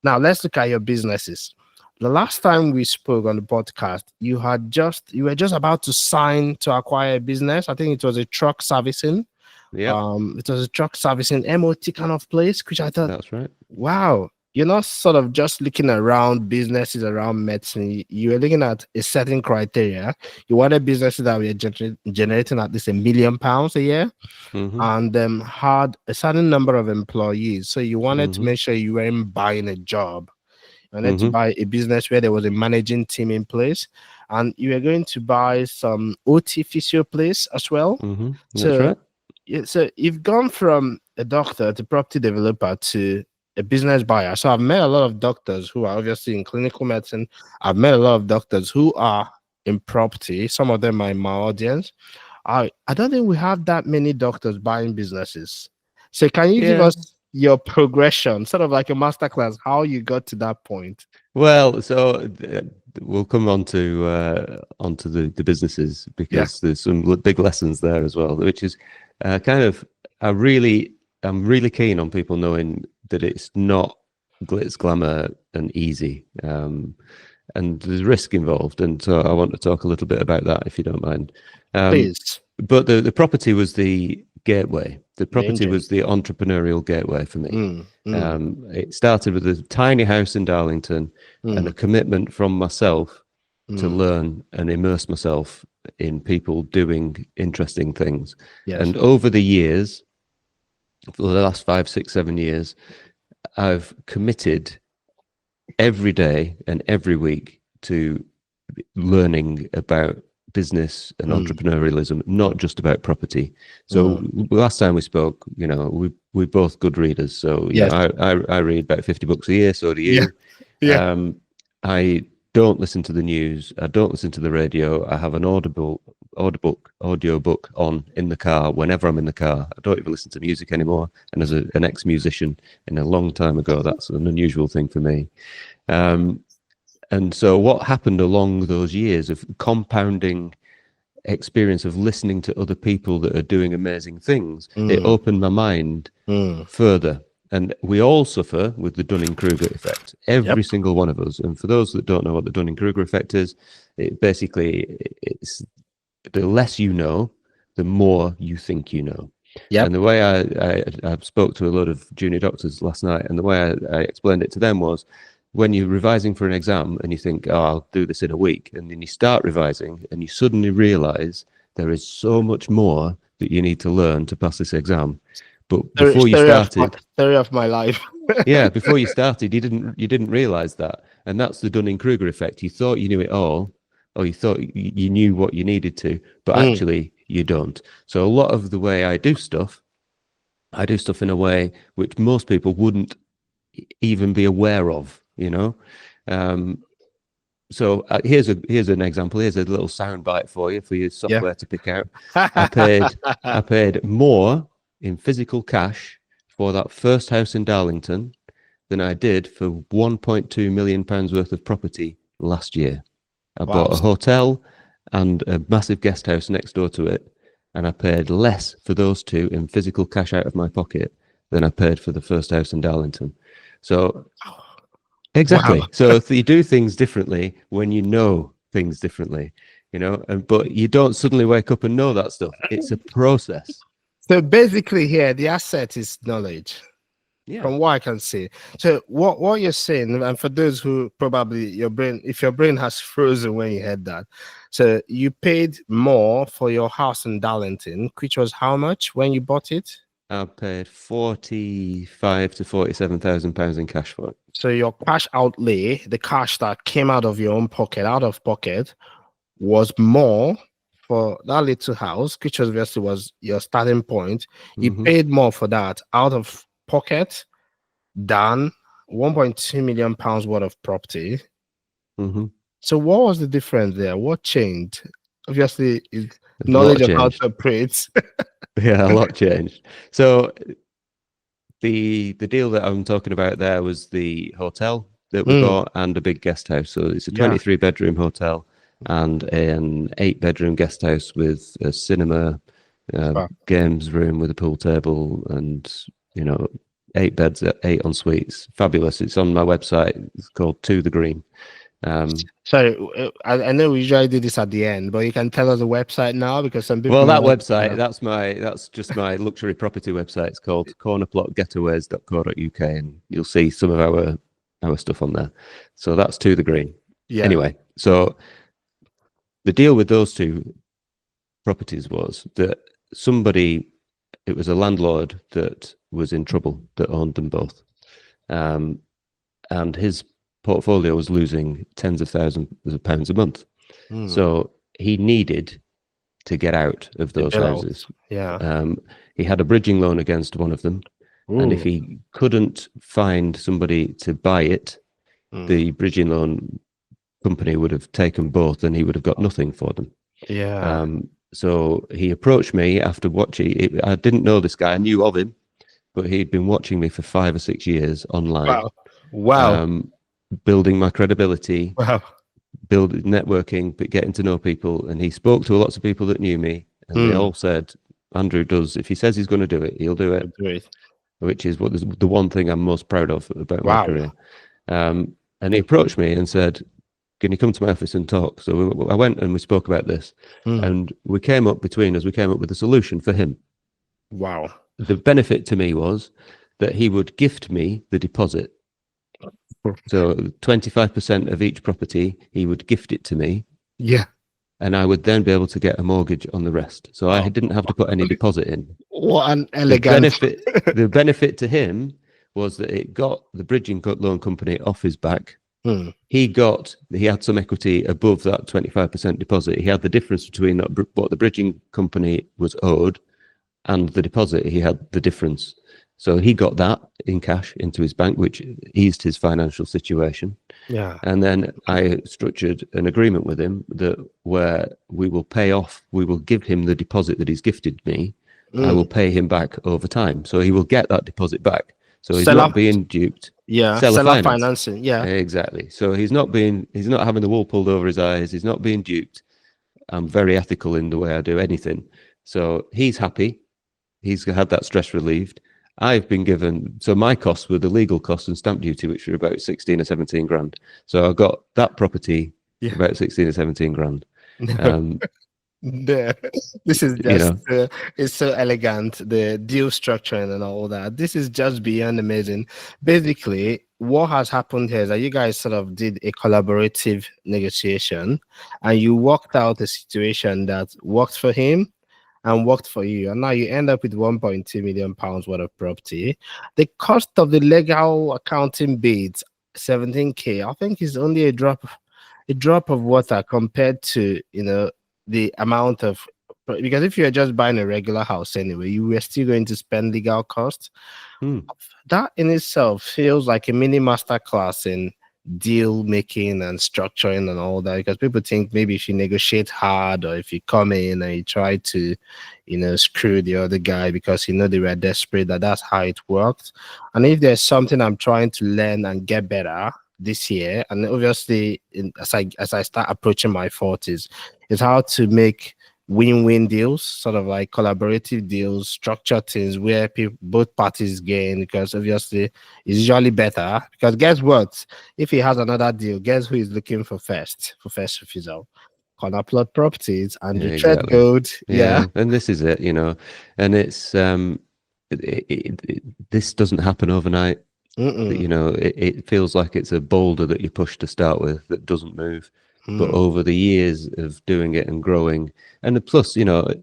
Now, let's look at your businesses. The last time we spoke on the podcast, you were just about to sign to acquire a business. I think it was a truck servicing. Yeah. It was a truck servicing MOT kind of place, which I thought, that's right. Wow, you're not sort of just looking around businesses around medicine. You were looking at a certain criteria. You wanted businesses that were generating at least £1 million a year, and had a certain number of employees. So you wanted to make sure you weren't buying a job. You wanted to buy a business where there was a managing team in place, and you were going to buy some OT Physio place as well. That's right. So you've gone from a doctor to property developer to a business buyer. So I've met a lot of doctors who are obviously in clinical medicine. I've met a lot of doctors who are in property. Some of them are in my audience. I don't think we have that many doctors buying businesses. So can you give us your progression, sort of like a masterclass, how you got to that point. Well, so we'll come on to onto the businesses, because there's some big lessons there as well, which is kind of I'm really keen on people knowing that it's not glitz, glamour, and easy, and there's risk involved, and so I want to talk a little bit about that, if you don't mind. Please. But the property was the gateway. The property engine. was the entrepreneurial gateway for me. It started with a tiny house in Darlington and a commitment from myself to learn and immerse myself in people doing interesting things. Yes. And over the years, for the last 5, 6, 7 years, I've committed every day and every week to learning about business and entrepreneurialism, not just about property. So last time we spoke, we're both good readers. So I read about 50 books a year. So do you. I don't listen to the news. I don't listen to the radio. I have an audio book on in the car whenever I'm in the car. I don't even listen to music anymore. And as an ex-musician in a long time ago, that's an unusual thing for me. And so what happened along those years of compounding experience of listening to other people that are doing amazing things, it opened my mind further. And we all suffer with the Dunning-Kruger effect, every single one of us. And for those that don't know what the Dunning-Kruger effect is, it's the less you know, the more you think you know. And the way I spoke to a lot of junior doctors last night, and the way I explained it to them was, when you're revising for an exam and you think, oh, I'll do this in a week, and then you start revising and you suddenly realize there is so much more that you need to learn to pass this exam. But before you started, story of my life. before you started, you didn't realize that. And that's the Dunning-Kruger effect. You thought you knew it all, or you thought you knew what you needed to, but actually you don't. So a lot of the way I do stuff in a way which most people wouldn't even be aware of. So here's an example. Here's a little sound bite for your software to pick out. I paid more in physical cash for that first house in Darlington than I did for 1.2 million pounds worth of property last year. I bought a hotel and a massive guest house next door to it, and I paid less for those two in physical cash out of my pocket than I paid for the first house in Darlington. So exactly. Wow. So if you do things differently when you know things differently, but you don't suddenly wake up and know that stuff. It's a process. So basically here, the asset is knowledge. From what I can see. So what you're saying, and for those who probably if your brain has frozen when you heard that, so you paid more for your house in Darlington, which was how much when you bought it? I paid 45 to 47,000 pounds in cash for it. So your cash outlay, the cash that came out of your own pocket, out of pocket, was more for that little house, which obviously was your starting point. You paid more for that out of pocket than 1.2 million pounds worth of property. So what was the difference there? What changed? Obviously, knowledge of how to operate. A lot changed. So the deal that I'm talking about there was the hotel that we bought and a big guest house. So it's a 23-bedroom hotel and an 8-bedroom guest house with a cinema, games room with a pool table, and 8 beds, 8 en suites. Fabulous. It's on my website. It's called To the Green. Sorry, I know we usually do this at the end, but you can tell us the website now, because some people. Well, that website, that's just my luxury property website. It's called cornerplotgetaways.co.uk, and you'll see some of our stuff on there. So that's To the Green. Anyway, so the deal with those two properties was that it was a landlord that was in trouble that owned them both, and his portfolio was losing tens of thousands of pounds a month. So he needed to get out of those houses. He had a bridging loan against one of them. And if he couldn't find somebody to buy it, the bridging loan company would have taken both and he would have got nothing for them. So he approached me after watching it. I didn't know this guy. I knew of him, but he'd been watching me for 5 or 6 years online, Wow. building my credibility, Wow. building networking, but getting to know people. And he spoke to lots of people that knew me, and they all said, Andrew does, if he says he's going to do it, he'll do it, Great. which is what the one thing I'm most proud of about my Wow. career. And he approached me and said, can you come to my office and talk? So I went and we spoke about this, and we came up with a solution for him. Wow. The benefit to me was that he would gift me the deposit. So 25% of each property, he would gift it to me. Yeah. And I would then be able to get a mortgage on the rest. So I didn't have to put any deposit in. What an elegant The benefit to him was that it got the bridging loan company off his back. He had some equity above that 25% deposit. He had the difference between what the bridging company was owed and the deposit. He had the difference. So he got that in cash into his bank, which eased his financial situation. Yeah. And then I structured an agreement with him where we will give him the deposit that he's gifted me. I will pay him back over time. So he will get that deposit back. So he's not being duped. Yeah. Seller financing. Yeah. Exactly. So he's not having the wool pulled over his eyes. He's not being duped. I'm very ethical in the way I do anything. So he's happy. He's had that stress relieved. I've been given, so my costs were the legal costs and stamp duty, which were about 16 or 17 grand. So I got that property about 16 or 17 grand. This is just it's so elegant, the deal structuring and all that. This is just beyond amazing. Basically, what has happened here is that you guys sort of did a collaborative negotiation and you worked out a situation that worked for him and worked for you, and now you end up with 1.2 million pounds worth of property. The cost of the legal accounting bids, 17k, I think is only a drop of water compared to the amount of, because if you're just buying a regular house anyway, you were still going to spend legal costs. That in itself feels like a mini masterclass in deal making and structuring and all that, because people think maybe if you negotiate hard or if you come in and you try to screw the other guy because they were desperate, that's how it works. And if there's something I'm trying to learn and get better this year, and obviously as I start approaching my 40s, is how to make win-win deals, sort of like collaborative deals, structure things where both parties gain, because obviously it's usually better. Because guess what? If he has another deal, guess who is looking for first refusal? Corner plot properties and the Threadgold. Yeah. And this is it, and it's this doesn't happen overnight. It feels like it's a boulder that you push to start with that doesn't move. But over the years of doing it and growing, and plus, the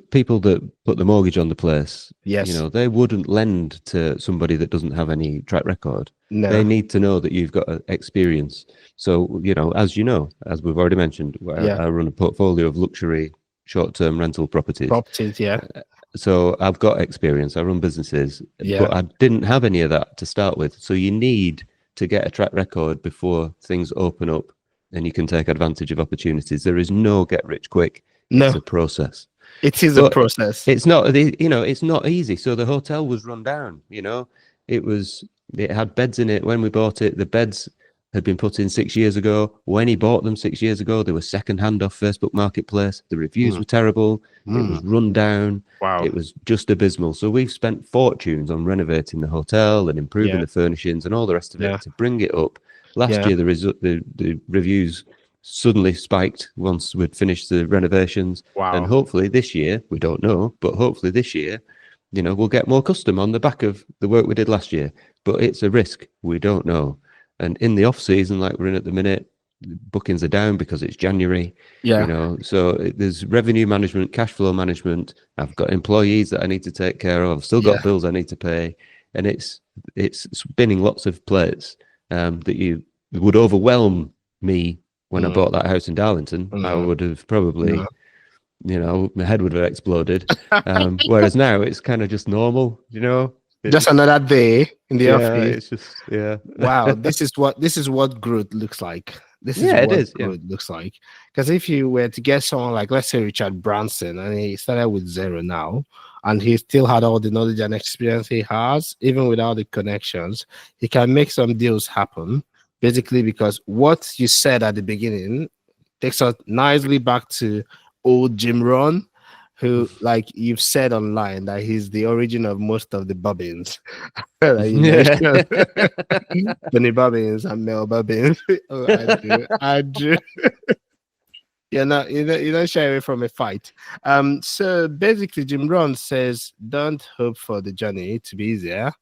people that put the mortgage on the place, they wouldn't lend to somebody that doesn't have any track record. No. They need to know that you've got experience. So, as we've already mentioned, I run a portfolio of luxury short-term rental properties. So I've got experience. I run businesses, but I didn't have any of that to start with. So you need to get a track record before things open up and you can take advantage of opportunities. There is no get rich quick. It's a process. It is a process. It's not, it's not easy. So the hotel was run down, it had beds in it when we bought it. The beds had been put in 6 years ago. When he bought them 6 years ago, they were second-hand off Facebook Marketplace. The reviews were terrible. It was run down. Wow. It was just abysmal. So we've spent fortunes on renovating the hotel and improving the furnishings and all the rest of it to bring it up. Last year, the reviews suddenly spiked once we'd finished the renovations. Wow. And hopefully this year, we don't know, but hopefully this year, we'll get more custom on the back of the work we did last year. But it's a risk. We don't know. And in the off season, like we're in at the minute, bookings are down because it's January. So there's revenue management, cash flow management. I've got employees that I need to take care of. I've still got bills I need to pay, and it's spinning lots of plates that you would overwhelm me when I bought that house in Darlington. I would have probably, my head would have exploded. Whereas now it's kind of just normal, just another day in the office. It's just Wow, this is what growth looks like. This is Yeah, it what is. Yeah. good looks like. Because if you were to get someone like, let's say, Richard Branson, and he started with zero now, and he still had all the knowledge and experience he has, even without the connections, he can make some deals happen. Basically, because what you said at the beginning takes us nicely back to old Jim Rohn, who, like you've said online, that he's the origin of most of the bobbins. That you mentioned. Tony Bobbins and Mel Bobbins. Oh, I do. You're not shy away from a fight. So basically, Jim Rohn says, don't hope for the journey to be easier.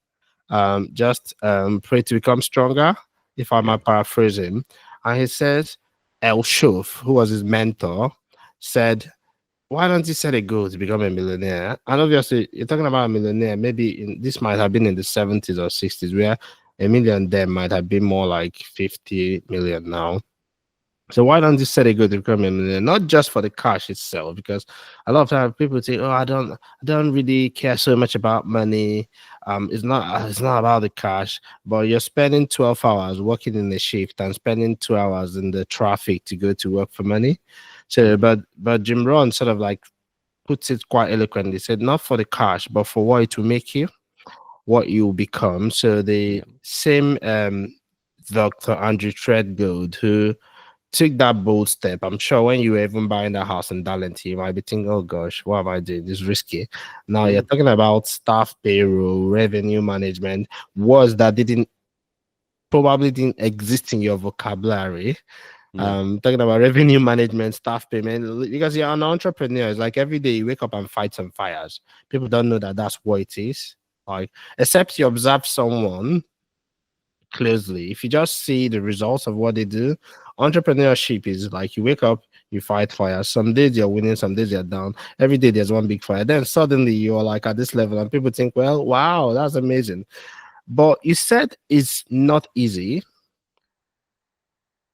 Just pray to become stronger, if I might paraphrase him. And he says, El Shuf, who was his mentor, said, why don't you set a goal to become a millionaire? And obviously, you're talking about a millionaire. Maybe this might have been in the 70s or 60s, where a million there might have been more like 50 million now. So why don't you set a goal to become a millionaire? Not just for the cash itself, because a lot of times people say, "Oh, I don't really care so much about money. It's not about the cash." But you're spending 12 hours working in the shift and spending 2 hours in the traffic to go to work for money. So, but Jim Rohn sort of like puts it quite eloquently. He said, not for the cash, but for what it will make you, what you will become. So the same Dr. Andrew Threadgold, who took that bold step. I'm sure when you were even buying that house in Darlington, you might be thinking, oh gosh, what am I doing? This is risky. Now you're talking about staff payroll, revenue management, words that probably didn't exist in your vocabulary. Talking about revenue management, staff payment, because you're an entrepreneur. It's like every day you wake up and fight some fires. People don't know that that's what it is. Like, except you observe someone closely. If you just see the results of what they do, entrepreneurship is like you wake up, you fight fires. Some days you're winning, some days you're down. Every day there's one big fire. Then suddenly you're like at this level, and people think, well, wow, that's amazing. But you said it's not easy.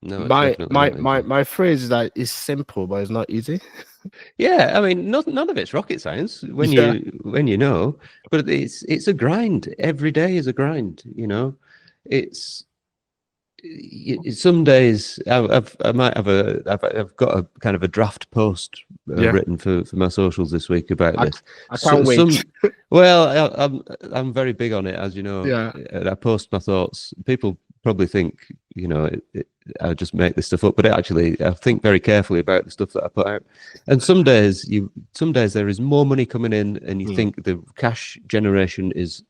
No, it's my phrase is that it's simple, but it's not easy. Yeah, I mean, none of it's rocket science when you know, but it's a grind. Every day is a grind. You know, it's some days I've got a kind of a draft post written for my socials this week about this. I can't wait. I'm very big on it, as you know. Yeah, I post my thoughts. People probably think, you know, I just make this stuff up, but actually I think very carefully about the stuff that I put out. And some days there is more money coming in, and you think the cash generation is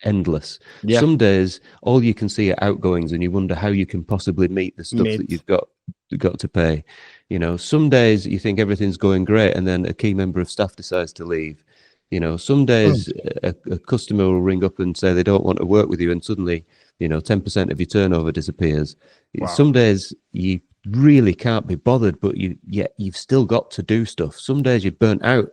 endless. Some days all you can see are outgoings, and you wonder how you can possibly meet the stuff that you've got to pay. You know, some days you think everything's going great, and then a key member of staff decides to leave. You know, some days a customer will ring up and say they don't want to work with you, and suddenly, you know, 10% of your turnover disappears. Wow. Some days you really can't be bothered, but you've still got to do stuff. Some days you're burnt out,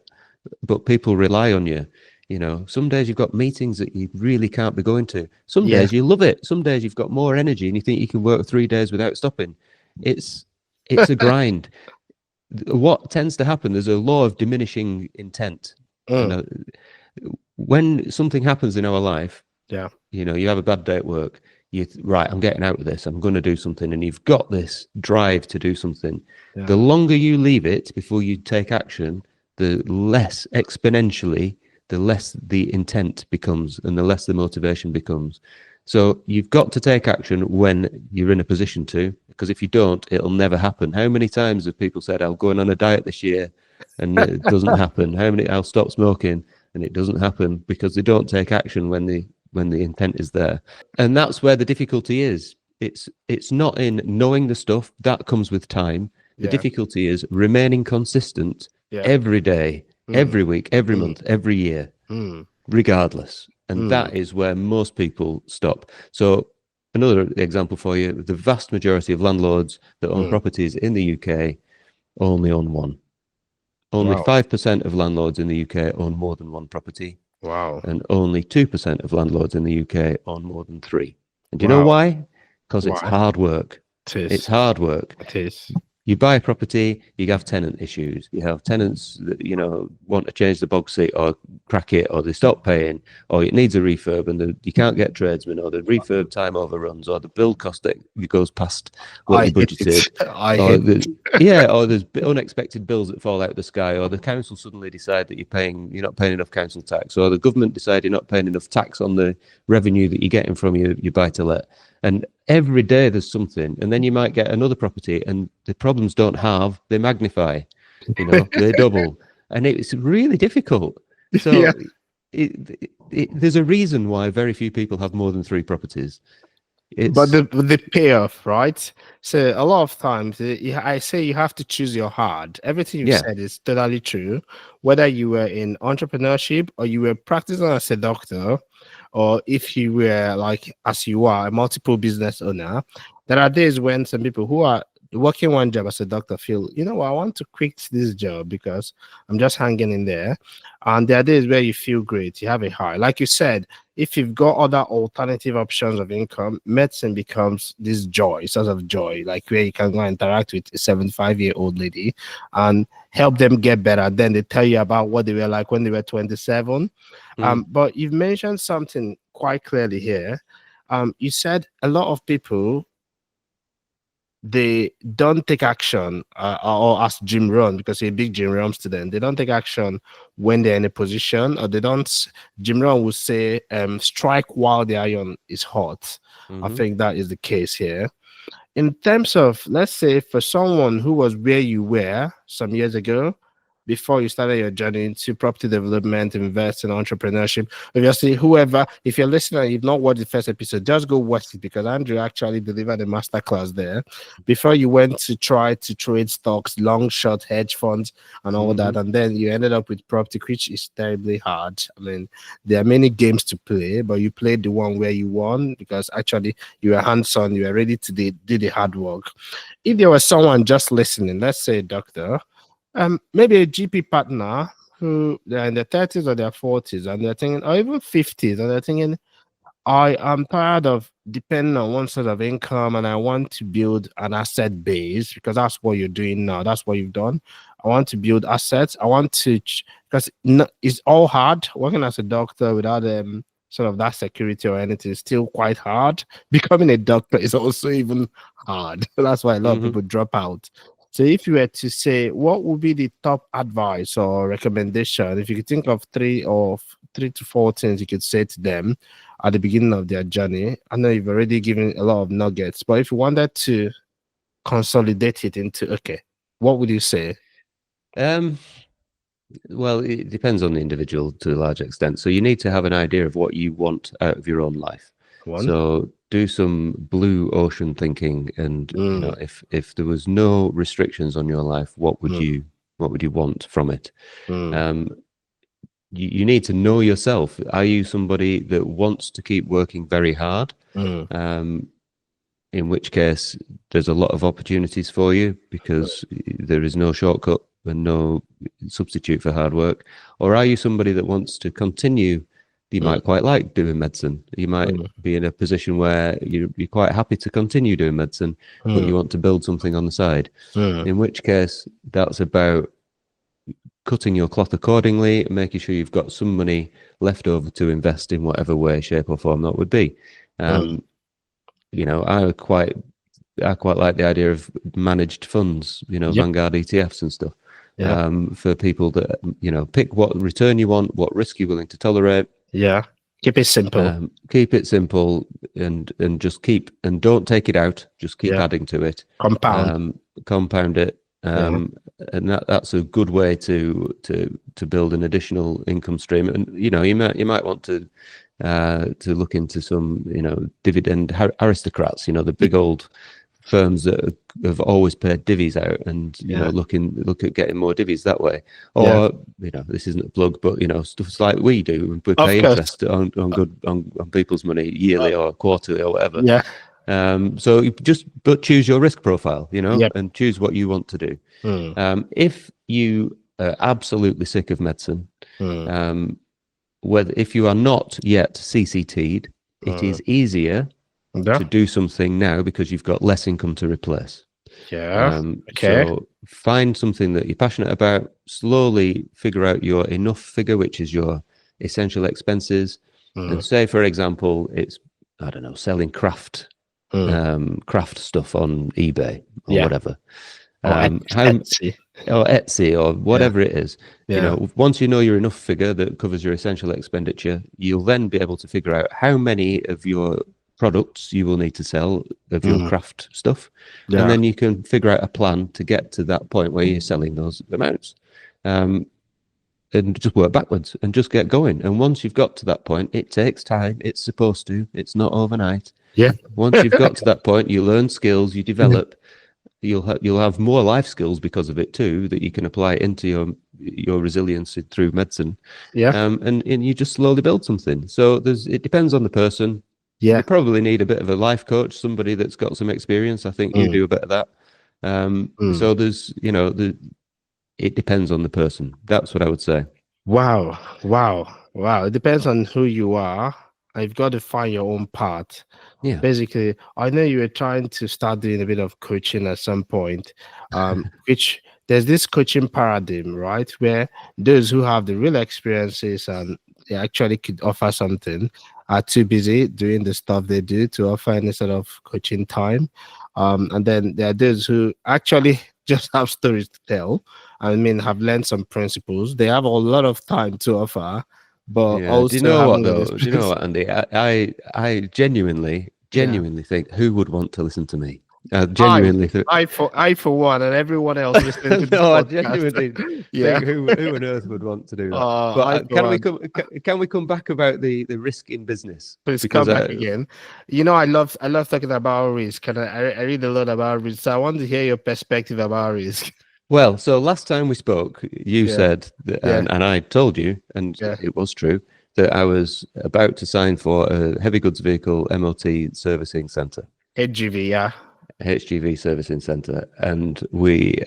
but people rely on you. You know, some days you've got meetings that you really can't be going to. Some days you love it. Some days you've got more energy and you think you can work 3 days without stopping. It's a grind. What tends to happen, there's a law of diminishing intent. You know, when something happens in our life, you know, you have a bad day at work, right, I'm getting out of this, I'm going to do something, and you've got this drive to do something. The longer you leave it before you take action, the less exponentially, the less the intent becomes, and the less the motivation becomes. So you've got to take action when you're in a position to, because if you don't, it'll never happen. How many times have people said, I'm going on a diet this year, and it doesn't happen? I'll stop smoking, and it doesn't happen, because they don't take action when the intent is there. And that's where the difficulty is. It's not in knowing the stuff, that comes with time. The difficulty is remaining consistent every day, every week, every month, every year, regardless. And that is where most people stop. So another example for you, the vast majority of landlords that own properties in the UK only own one. Only 5% of landlords in the UK own more than one property. Wow. And only 2% of landlords in the UK own more than 3. And do you know why? Because it's hard work. It is. It's hard work. It is. you buy a property, you have tenant issues. You have tenants that, want to change the box seat or crack it, or they stop paying, or it needs a refurb and you can't get tradesmen, or the refurb time overruns, or the build cost that goes past what you budgeted. Or there's unexpected bills that fall out of the sky, or the council suddenly decide that you're not paying enough council tax, or the government decide you're not paying enough tax on the revenue that you're getting from your buy-to-let. And every day there's something, and then you might get another property, and the problems don't halve, they magnify, they double, and it's really difficult. So there's a reason why very few people have more than 3 properties. But the payoff, right? So a lot of times, I say you have to choose your hard. Everything you said is totally true. Whether you were in entrepreneurship or you were practicing as a doctor, or if you were like, as you are, a multiple business owner, there are days when some people who are working one job as a doctor feel, I want to quit this job because I'm just hanging in there. And there are days where you feel great, you have a high. Like you said, if you've got other alternative options of income, medicine becomes this joy, source of joy, like where you can go and interact with a 75-year-old lady and help them get better. Then they tell you about what they were like when they were 27. But you've mentioned something quite clearly here. You said a lot of people, they don't take action, or as Jim Rohn, because you're a big Jim Rohn student, they don't take action when they're in a position, or they don't. Jim Rohn would say, strike while the iron is hot. I think that is the case here. In terms of, let's say, for someone who was where you were some years ago, before you started your journey into property development, invest in entrepreneurship. Obviously, whoever, if you're listening and you've not watched the first episode, just go watch it, because Andrew actually delivered a masterclass there before you went to try to trade stocks, long, short, hedge funds, and all that. And then you ended up with property, which is terribly hard. I mean, there are many games to play, but you played the one where you won because actually you were hands-on, you were ready to do the hard work. If there was someone just listening, let's say a doctor, maybe a GP partner who they're in their 30s or their 40s, and they're thinking, or even 50s, and they're thinking, I am tired of depending on one sort of income, and I want to build an asset base, because that's what you're doing now. That's what you've done. I want to build assets. I want to, because it's all hard. Working as a doctor without sort of that security or anything is still quite hard. Becoming a doctor is also even hard. That's why a lot of people drop out. So if you were to say, what would be the top advice or recommendation, if you could think of 3 to 4 things you could say to them at the beginning of their journey? I know you've already given a lot of nuggets, but if you wanted to consolidate it into, okay, what would you say? Well, it depends on the individual to a large extent. So you need to have an idea of what you want out of your own life. So do some blue ocean thinking, and if there was no restrictions on your life, what would you want from it? You need to know yourself. Are you somebody that wants to keep working very hard? In which case there's a lot of opportunities for you, because there is no shortcut and no substitute for hard work. Or are you somebody that wants to continue? You might quite like doing medicine. You might be in a position where you're quite happy to continue doing medicine, but you want to build something on the side. In which case, that's about cutting your cloth accordingly, making sure you've got some money left over to invest in whatever way, shape, or form that would be. I quite like the idea of managed funds, Vanguard ETFs and stuff. For people that pick what return you want, what risk you're willing to tolerate. Keep it simple. Keep it simple, and just and don't take it out. Just keep adding to it. Compound it. And that's a good way to build an additional income stream. And you might want to look into some dividend aristocrats, the big old firms that have always paid divvies out, and look at getting more divvies that way. Or this isn't a plug, but stuff like we do, we pay interest on people's money yearly or quarterly or whatever. So but choose your risk profile, and choose what you want to do. If you are absolutely sick of medicine, if you are not yet CCT'd, it is easier to do something now because you've got less income to replace. Yeah. Okay. So find something that you're passionate about, slowly figure out your enough figure, which is your essential expenses. And say, for example, it's, I don't know, selling craft stuff on eBay or whatever. Or Etsy. Or Etsy or whatever it is. Yeah. You know, once you know your enough figure that covers your essential expenditure, you'll then be able to figure out how many of your products you will need to sell of your craft stuff. Yeah. And then you can figure out a plan to get to that point where you're selling those amounts. And just work backwards and just get going. And once you've got to that point, it takes time. It's supposed to. It's not overnight. Yeah. Once you've got to that point, you learn skills, you develop. You'll have more life skills because of it too, that you can apply into your resilience through medicine. Yeah. And you just slowly build something. So it depends on the person. Yeah. You probably need a bit of a life coach, somebody that's got some experience. I think you do a bit of that. So there's, it depends on the person. That's what I would say. Wow. It depends on who you are. You've got to find your own path. Yeah. Basically, I know you were trying to start doing a bit of coaching at some point, which there's this coaching paradigm, right? Where those who have the real experiences and they actually could offer something are too busy doing the stuff they do to offer any sort of coaching time. And then there are those who actually just have stories to tell. I mean, have learned some principles. They have a lot of time to offer, but also do you know what though? Do you know what, Andy? I genuinely think who would want to listen to me? I genuinely think I for one, and everyone else listening to this no, I podcast. genuinely think who on earth would want to do that? But can we come back about the risk in business? Please come back again. You know, I love talking about risk, and I read a lot about risk. So I want to hear your perspective about risk. Well, so last time we spoke, you said, that, and I told you, and it was true, that I was about to sign for a heavy goods vehicle MOT servicing centre. HGV servicing centre. And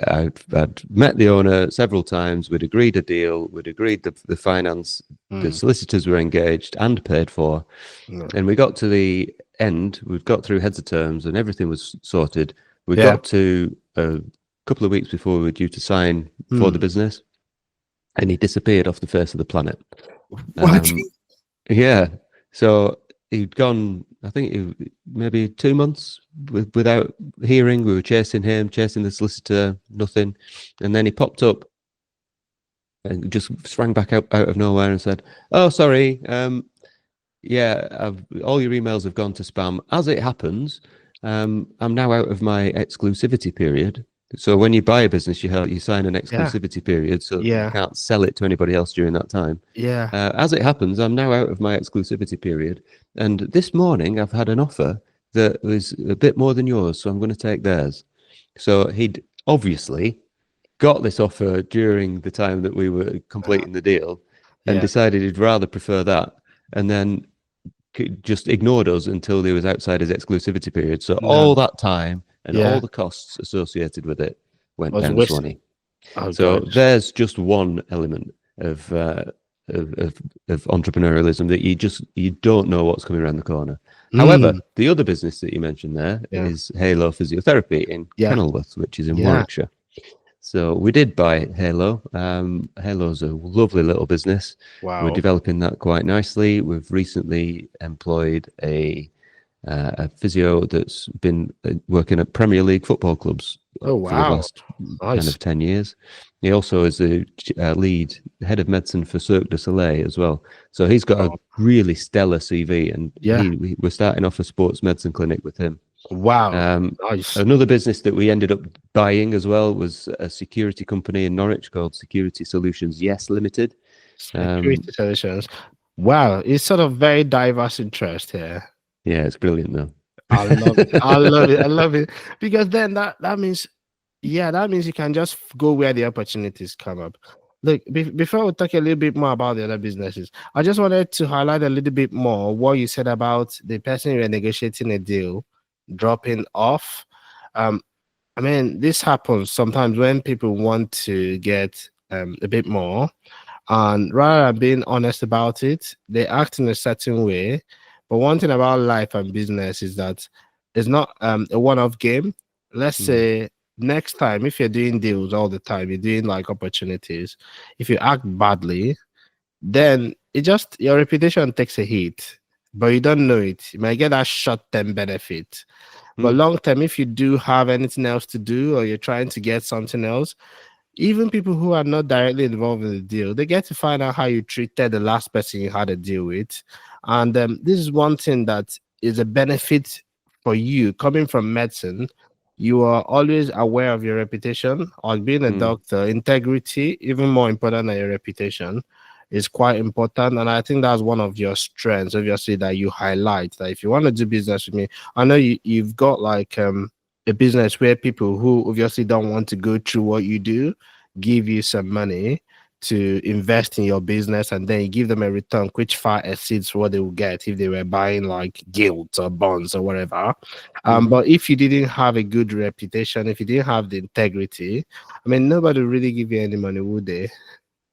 I'd met the owner several times. We'd agreed a deal. We'd agreed the finance. The solicitors were engaged and paid for. And we got to the end. We'd got through heads of terms and everything was sorted. We got to couple of weeks before we were due to sign for the business, and he disappeared off the face of the planet. What? So he'd gone, I think maybe 2 months without hearing. We were chasing him, chasing the solicitor, nothing. And then he popped up and just sprang back out of nowhere and said, "Oh, sorry, all your emails have gone to spam. As it happens, I'm now out of my exclusivity period." So when you buy a business, you sign an exclusivity period, so you can't sell it to anybody else during that time. As it happens, I'm now out of my exclusivity period, and this morning I've had an offer that was a bit more than yours, so I'm going to take theirs. So he'd obviously got this offer during the time that we were completing the deal, and decided he'd rather prefer that, and then just ignored us until he was outside his exclusivity period. So all that time and all the costs associated with it went down the swanee. There's just one element of entrepreneurialism that you don't know what's coming around the corner. However, the other business that you mentioned there is Halo Physiotherapy in Kenilworth, which is in Warwickshire. So we did buy Halo. Halo's a lovely little business. Wow. We're developing that quite nicely. We've recently employed a physio that's been working at Premier League football clubs for the last kind of 10 years. He also is the lead head of medicine for Cirque du Soleil as well. So he's got a really stellar CV, and we're starting off a sports medicine clinic with him. Wow. Nice. Another business that we ended up buying as well was a security company in Norwich called Security Solutions Yes Limited. Security Solutions. Wow. It's sort of very diverse interest here. Yeah, it's brilliant though. I love it. I love it. Because then that means you can just go where the opportunities come up. Look, before we talk a little bit more about the other businesses, I just wanted to highlight a little bit more what you said about the person you're negotiating a deal dropping off. I mean, this happens sometimes when people want to get a bit more, and rather than being honest about it, they act in a certain way. But one thing about life and business is that it's not a one-off game. Let's say next time, if you're doing deals all the time, you're doing like opportunities, if you act badly, then it just your reputation takes a hit, but you don't know it. You might get that short-term benefit. But long term, if you do have anything else to do or you're trying to get something else, even people who are not directly involved in the deal, they get to find out how you treated the last person you had a deal with. And this is one thing that is a benefit for you coming from medicine. You are always aware of your reputation. Or being a doctor, integrity, even more important than your reputation, is quite important. And I think that's one of your strengths, obviously, that you highlight. That if you want to do business with me, I know you've got like a business where people who obviously don't want to go through what you do give you some money to invest in your business, and then you give them a return which far exceeds what they will get if they were buying like gilts or bonds or whatever. But if you didn't have a good reputation, if you didn't have the integrity, I mean, nobody would really give you any money, would they?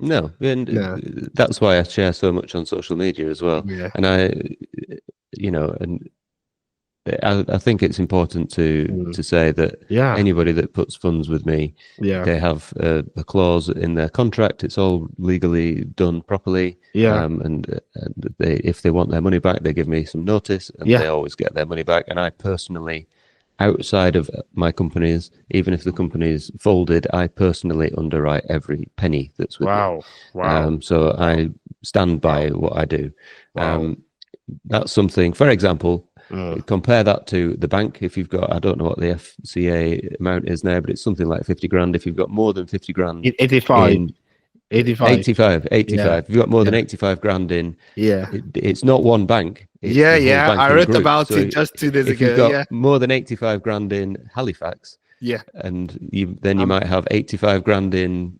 No, and No. that's why I share so much on social media as well. Yeah. And I think it's important to say that anybody that puts funds with me, they have a clause in their contract. It's all legally done properly. And if they want their money back, they give me some notice, and they always get their money back. And I personally, outside of my companies, even if the company's folded, I personally underwrite every penny that's with me. Wow. So I stand by what I do. That's something, for example, compare that to the bank. If you've got, I don't know what the FCA amount is now, but it's something like 50 grand. If you've got more than 50 grand, 85. 85. If you've got more than 85 grand in, it's not one bank. It's the whole I banking read group. about So it just 2 days if ago. you've got more than 85 grand in Halifax, and you might have 85 grand in,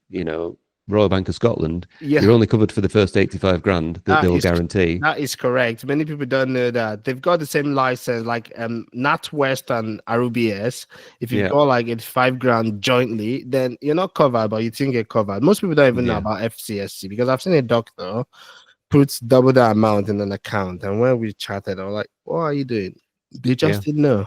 Royal Bank of Scotland, you're only covered for the first 85 grand that they'll guarantee. That is correct. Many people don't know that. They've got the same license, like NatWest and RBS. If you've got like 85 grand jointly, then you're not covered, but you think you're covered. Most people don't even know about FCSC, because I've seen a doctor puts double the amount in an account, and when we chatted, I was like, what are you doing? They just didn't know.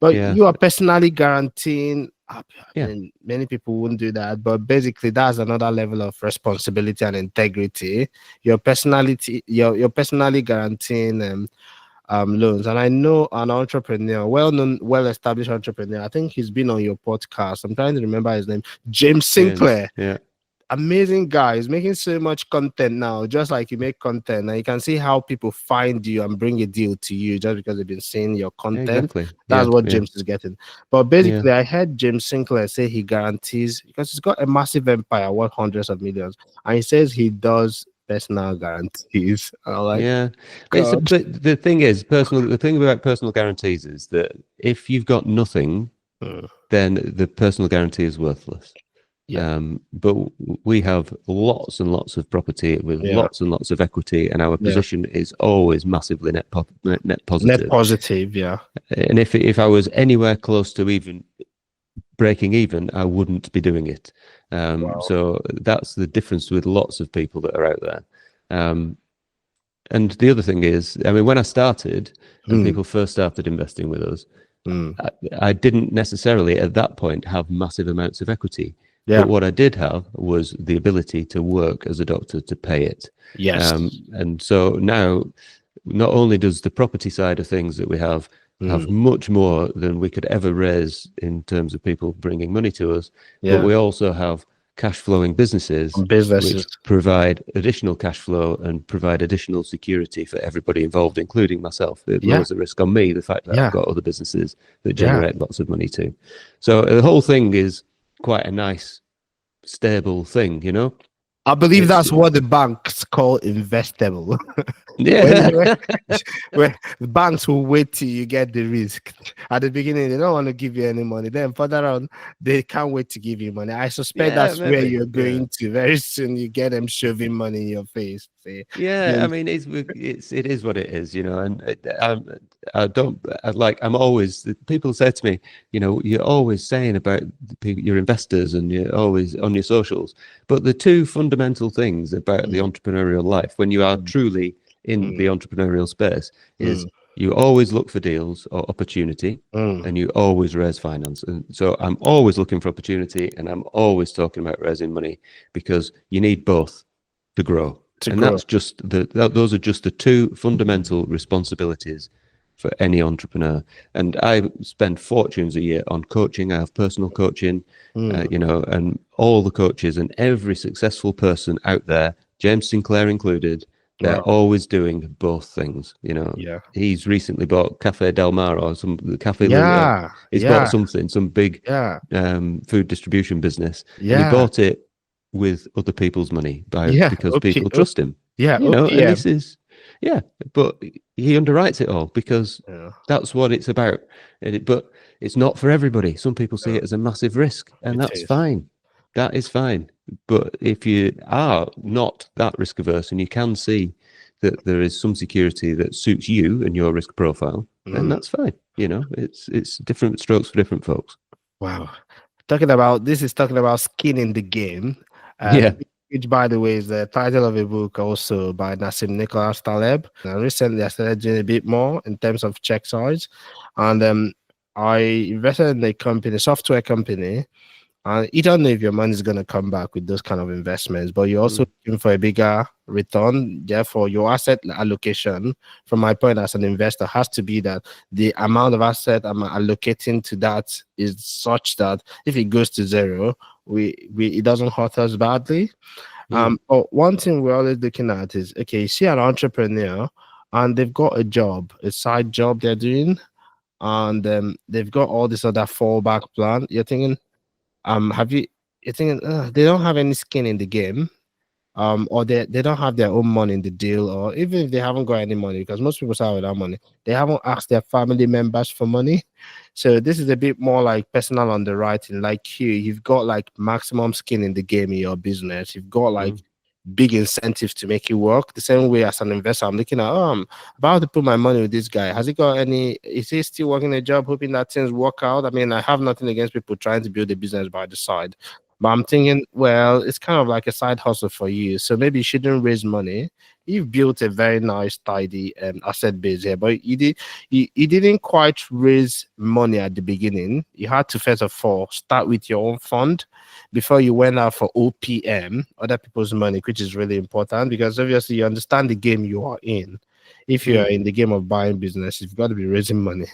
But you are personally guaranteeing. I mean, many people wouldn't do that, but basically that's another level of responsibility and integrity. Your personality, you're personally guaranteeing loans. And I know an entrepreneur, well-known, well-established entrepreneur. I think he's been on your podcast. I'm trying to remember his name. James Sinclair. Amazing guy. He's making so much content now, just like you make content, and you can see how people find you and bring a deal to you just because they've been seeing your content. That's what James is getting. But basically, I heard James Sinclair say he guarantees, because he's got a massive empire worth hundreds of millions, and he says he does personal guarantees. But the thing is, the thing about personal guarantees is that if you've got nothing, then the personal guarantee is worthless. But we have lots and lots of property with lots and lots of equity, and our position is always massively net positive. Net positive, And if I was anywhere close to even breaking even, I wouldn't be doing it. So that's the difference with lots of people that are out there. And the other thing is, I mean, when I started, and people first started investing with us, I didn't necessarily at that point have massive amounts of equity. But what I did have was the ability to work as a doctor to pay it. And so now, not only does the property side of things that we have much more than we could ever raise in terms of people bringing money to us, but we also have cash flowing businesses which provide additional cash flow and provide additional security for everybody involved, including myself. It lowers the risk on me, the fact that I've got other businesses that generate lots of money too. So the whole thing is quite a nice, stable thing, I believe that's what the banks call investable. Where the banks will wait till you get the risk. At the beginning, they don't want to give you any money. Then further on, they can't wait to give you money. I suspect that's where you're going to. Very soon, you get them shoving money in your face. Say, I mean, it is what it is, and I'm always, people say to me, you're always saying about your investors and you're always on your socials, but the two fundamental things about the entrepreneurial life, when you are truly in the entrepreneurial space, is You always look for deals or opportunity, and you always raise finance. And so I'm always looking for opportunity, and I'm always talking about raising money, because you need both to grow. That's just those are just the two fundamental responsibilities for any entrepreneur. And I spend fortunes a year on coaching. I have personal coaching, and all the coaches and every successful person out there, James Sinclair included, they're always doing both things. He's recently bought Cafe Del Mar, or some Cafe. He's bought some big food distribution business, and he bought it with other people's money because people trust him. And this is but he underwrites it all because that's what it's about. But it's not for everybody. Some people see it as a massive risk, and that's fine. That is fine. But if you are not that risk averse and you can see that there is some security that suits you and your risk profile, then that's fine. It's different strokes for different folks. Wow. Talking about skin in the game. Which, by the way, is the title of a book also by Nassim Nicholas Taleb. And recently I started doing a bit more in terms of check size. And I invested in a company, software company. And you don't know if your money is going to come back with those kind of investments, but you're also looking for a bigger return. Therefore, your asset allocation, from my point as an investor, has to be that the amount of asset I'm allocating to that is such that if it goes to zero, it doesn't hurt us badly. But one thing we're always looking at is, okay, you see an entrepreneur and they've got a side job they're doing, and they've got all this other fallback plan. You're thinking, you're thinking they don't have any skin in the game, or they don't have their own money in the deal, or even if they haven't got any money, because most people start without money, they haven't asked their family members for money. So this is a bit more like personal underwriting. Like you've got like maximum skin in the game in your business. You've got like big incentives to make it work. The same way as an investor, I'm looking at, I'm about to put my money with this guy. Has he got any? Is he still working a job, hoping that things work out? I mean, I have nothing against people trying to build a business by the side, but I'm thinking, well, it's kind of like a side hustle for you. So maybe you shouldn't raise money. You've built a very nice, tidy asset base here, but you didn't quite raise money at the beginning. You had to first of all start with your own fund before you went out for OPM, other people's money, which is really important, because obviously you understand the game you are in. If you are in the game of buying business, you've got to be raising money.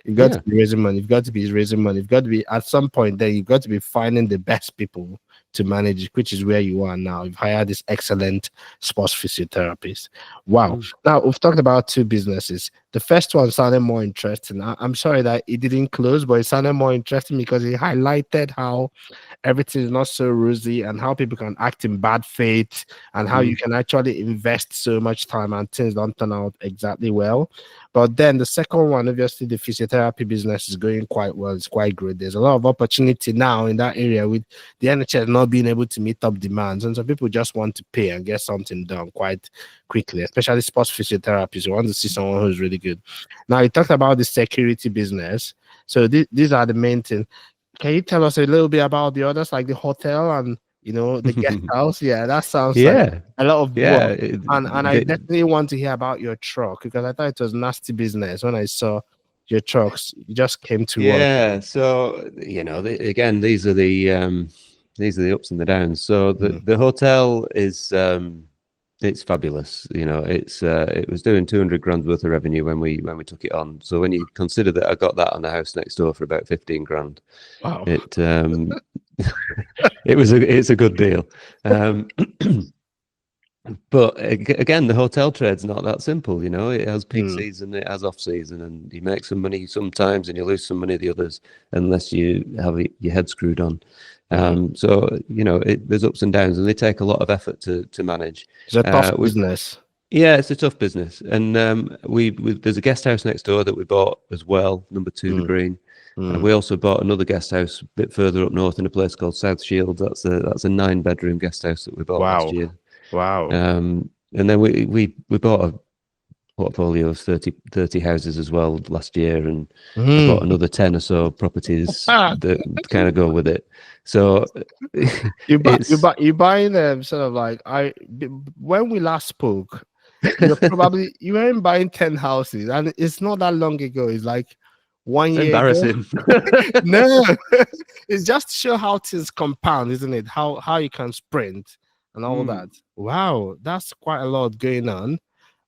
You've got to be raising money. You've got to be raising money. You've got to be, at some point, then you've got to be finding the best people to manage it, which is where you are now. You've hired this excellent sports physiotherapist. Wow. Now, we've talked about two businesses. The first one sounded more interesting. I'm sorry that it didn't close, but it sounded more interesting because it highlighted how everything is not so rosy and how people can act in bad faith and how you can actually invest so much time and things don't turn out exactly well. But then the second one, obviously, the physiotherapy business is going quite well. It's quite great. There's a lot of opportunity now in that area with the NHS not being able to meet up demands. And so people just want to pay and get something done quite quickly, especially sports physiotherapists. You want to see someone who's really good. Now, you talked about the security business. So these are the main things. Can you tell us a little bit about the others, like the hotel and the guest house? Yeah, that sounds like a lot of work. And I definitely want to hear about your truck, because I thought it was nasty business when I saw your trucks. You just came to work. Yeah. So again, these are the ups and the downs. So the hotel is it's fabulous. It was doing 200 grand worth of revenue when we took it on. So when you consider that I got that on the house next door for about 15 grand, wow, it's a good deal. But again, the hotel trade's not that simple. It has peak season, it has off season, and you make some money sometimes and you lose some money the others, unless you have your head screwed on. So there's ups and downs, and they take a lot of effort to manage. It's a tough business. Yeah, it's a tough business, and there's a guest house next door that we bought as well, number 2, the Green. And we also bought another guest house a bit further up north in a place called South Shield. That's a 9-bedroom guest house that we bought last year. Wow. And then we bought a portfolio of 30 houses as well last year, and I bought another 10 or so properties that kind of go with it. So you're buying them sort of like when we last spoke, you weren't buying 10 houses, and it's not that long ago. It's like 1 It's year ago. embarrassing. No, it's just to show how things compound, isn't it? How you can sprint and all that. Wow, that's quite a lot going on.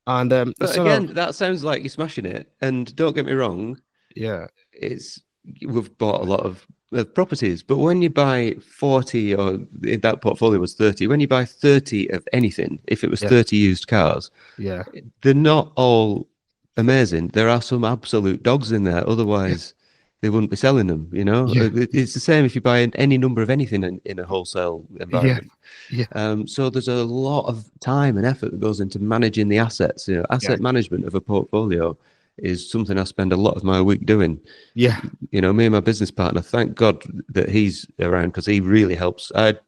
And But again, that sounds like you're smashing it. And don't get me wrong, yeah, we've bought a lot of properties, but when you buy 40, or that portfolio was 30, when you buy 30 of anything, if it was 30 used cars, yeah, they're not all amazing. There are some absolute dogs in there. Otherwise, they wouldn't be selling them. It's the same if you buy any number of anything in a wholesale environment. So there's a lot of time and effort that goes into managing the assets. Asset management of a portfolio is something I spend a lot of my week doing. Me and my business partner, thank God that he's around, because he really helps. I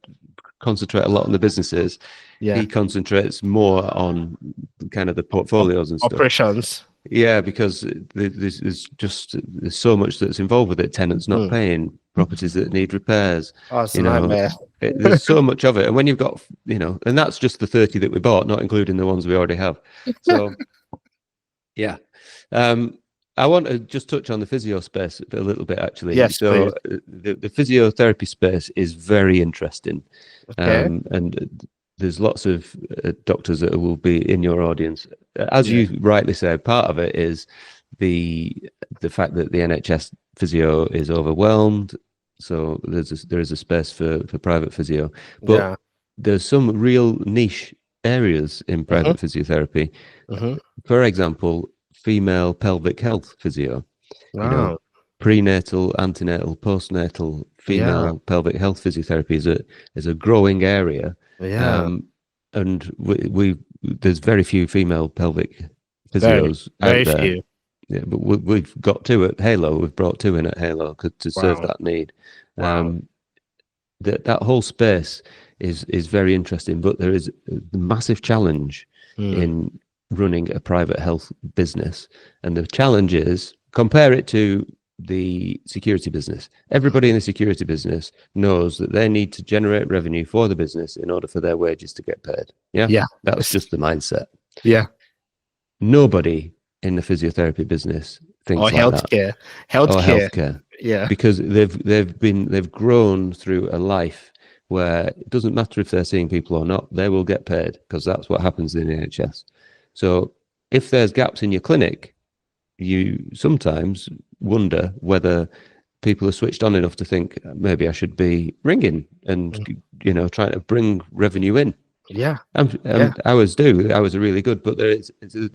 concentrate a lot on the businesses. He concentrates more on kind of the portfolios and stuff. Operations. Yeah, because there's so much that's involved with it. Tenants not paying, properties that need repairs. Oh, it's a nightmare. There's so much of it. And when you've got, and that's just the 30 that we bought, not including the ones we already have. So, yeah. I want to just touch on the physio space a little bit, actually. Yes, so the physiotherapy space is very interesting. Okay. And there's lots of doctors that will be in your audience. As you rightly said, part of it is the fact that the NHS physio is overwhelmed. So there is a space for private physio. But there's some real niche areas in private physiotherapy. For example, female pelvic health physio. Wow. Prenatal, antenatal, postnatal female pelvic health physiotherapy is a growing area. And we there's very few female pelvic physios very out there. Few. Yeah, but we've got two at Halo. We've brought two in at Halo to serve that need. That whole space is very interesting, but there is a massive challenge in running a private health business. And the challenge is, compare it to the security business. Everybody in the security business knows that they need to generate revenue for the business in order for their wages to get paid. That's just the mindset. Nobody in the physiotherapy business thinks or like healthcare. that. Or healthcare. Because they've grown through a life where it doesn't matter if they're seeing people or not, they will get paid, because that's what happens in the NHS. So if there's gaps in your clinic, you sometimes wonder whether people are switched on enough to think, maybe I should be ringing and trying to bring revenue in. Hours are really good, but there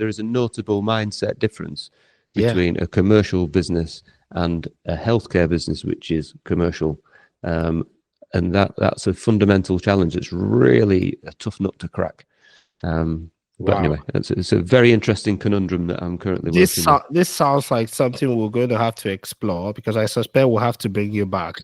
is a notable mindset difference between a commercial business and a healthcare business, which is commercial. And that's a fundamental challenge. It's really a tough nut to crack. But anyway, it's a very interesting conundrum that I'm currently working with. This sounds like something we're going to have to explore, because I suspect we'll have to bring you back.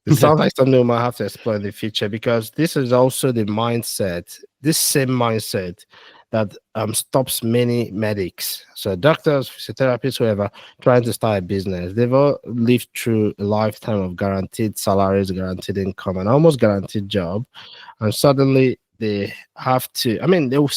It sounds like something we might have to explore in the future, because this is also the mindset, this same mindset that stops many medics. So doctors, physiotherapists, whoever, trying to start a business. They've all lived through a lifetime of guaranteed salaries, guaranteed income, and almost guaranteed job. And suddenly they have to,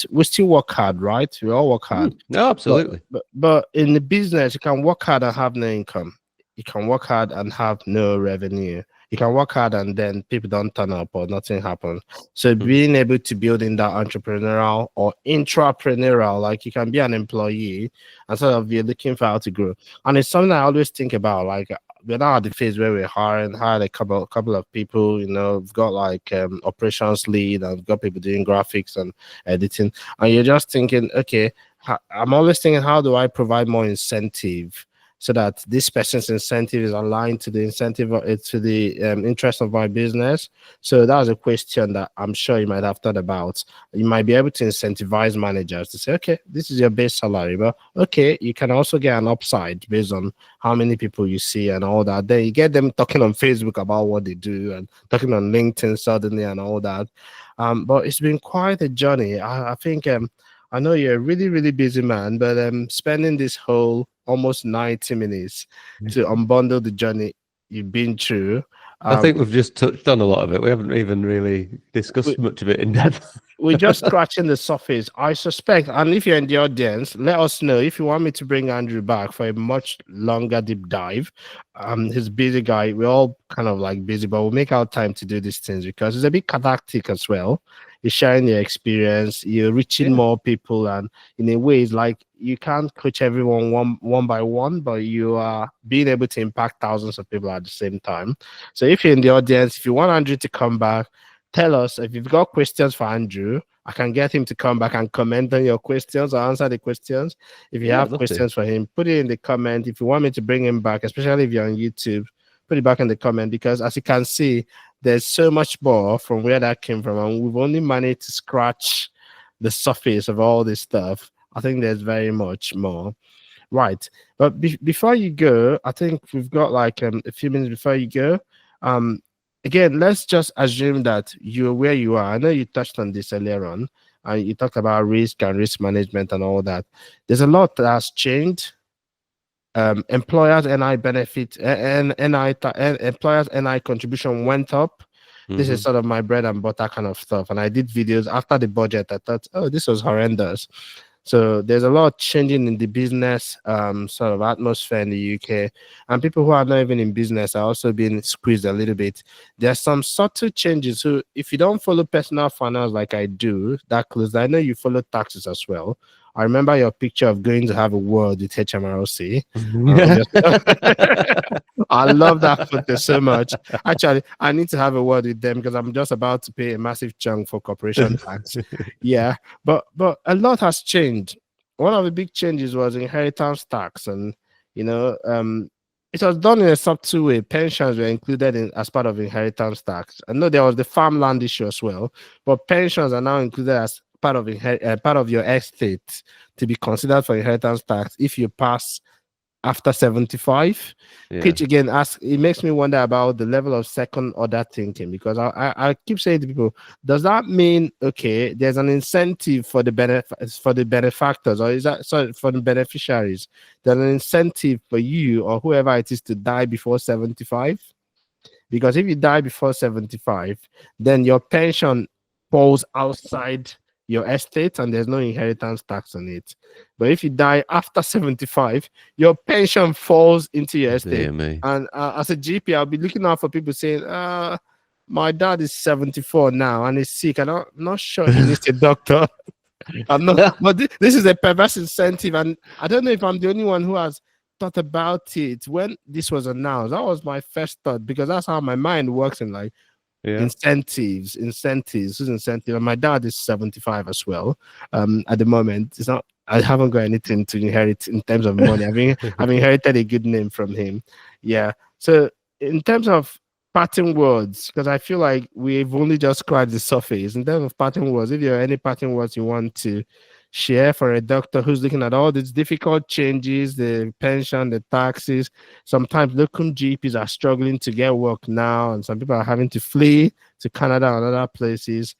we still work hard, right? We all work hard. No, absolutely. But in the business, you can work hard and have no income. You can work hard and have no revenue. You can work hard and then people don't turn up or nothing happens. So being able to build in that entrepreneurial or intrapreneurial, like you can be an employee and sort of you're looking for how to grow. And it's something I always think about. Like, we're now at the phase where we're hired a couple of people. We've got like operations lead, and we've got people doing graphics and editing. And you're just thinking, okay, I'm always thinking, how do I provide more incentive so that this person's incentive is aligned to the incentive to the interest of my business? So that was a question that I'm sure you might have thought about. You might be able to incentivize managers to say, okay, this is your base salary, but okay, you can also get an upside based on how many people you see and all that. Then you get them talking on Facebook about what they do and talking on LinkedIn suddenly and all that. But it's been quite a journey. I think I know you're a really, really busy man, but spending this whole almost 90 minutes to unbundle the journey you've been through. I think we've just touched on a lot of it. We haven't even really discussed much of it in depth. We're just scratching the surface. I suspect, and if you're in the audience, let us know if you want me to bring Andrew back for a much longer deep dive. He's a busy guy. We're all kind of like busy, but we'll make our time to do these things because it's a bit cathartic as well. You're sharing your experience, you're reaching more people, and in a way, it's like you can't coach everyone one by one, but you are being able to impact thousands of people at the same time. So if you're in the audience, if you want Andrew to come back, tell us. If you've got questions for Andrew, I can get him to come back and comment on your questions or answer the questions. If you have questions for him, put it in the comment. If you want me to bring him back, especially if you're on YouTube, put it back in the comment, because as you can see, there's so much more from where that came from, and we've only managed to scratch the surface of all this stuff. I think there's very much more. Right. But before you go, I think we've got like a few minutes before you go. Again, let's just assume that you're where you are. I know you touched on this earlier on, and you talked about risk and risk management and all that. There's a lot that has changed. Employers NI benefit and employers NI contribution went up. This is sort of my bread and butter kind of stuff. And I did videos after the budget. I thought, oh, this was horrendous. So there's a lot changing in the business sort of atmosphere in the UK, and people who are not even in business are also being squeezed a little bit. There's some subtle changes. So if you don't follow personal finance like I do, that close, I know you follow taxes as well. I remember your picture of going to have a word with HMRC. I love that photo so much. Actually, I need to have a word with them because I'm just about to pay a massive chunk for corporation tax. Yeah, but a lot has changed. One of the big changes was inheritance tax, and it was done in a subtle way. Pensions were included as part of inheritance tax. I know there was the farmland issue as well, but pensions are now included as part of your estate to be considered for inheritance tax if you pass after 75. Which again, it makes me wonder about the level of second order thinking, because I keep saying to people, does that mean okay, there's an incentive for the benefactors, or is that for the beneficiaries? There's an incentive for you or whoever it is to die before 75, because if you die before 75, then your pension falls outside your estate and there's no inheritance tax on it. But if you die after 75, your pension falls into your estate. And as a GP, I'll be looking out for people saying, my dad is 74 now and he's sick. I'm not sure he needs a doctor. I'm not, but this is a perverse incentive. And I don't know if I'm the only one who has thought about it when this was announced. That was my first thought, because that's how my mind works in life. Incentives. Who's incentive? And my dad is 75 as well. At the moment, it's not. I haven't got anything to inherit in terms of money. I've inherited a good name from him. Yeah. So in terms of parting words, because I feel like we've only just scratched the surface. In terms of parting words, if there are any parting words you want to share for a doctor who's looking at all these difficult changes, the pension, the taxes. Sometimes local GPs are struggling to get work now, and some people are having to flee to Canada and other places.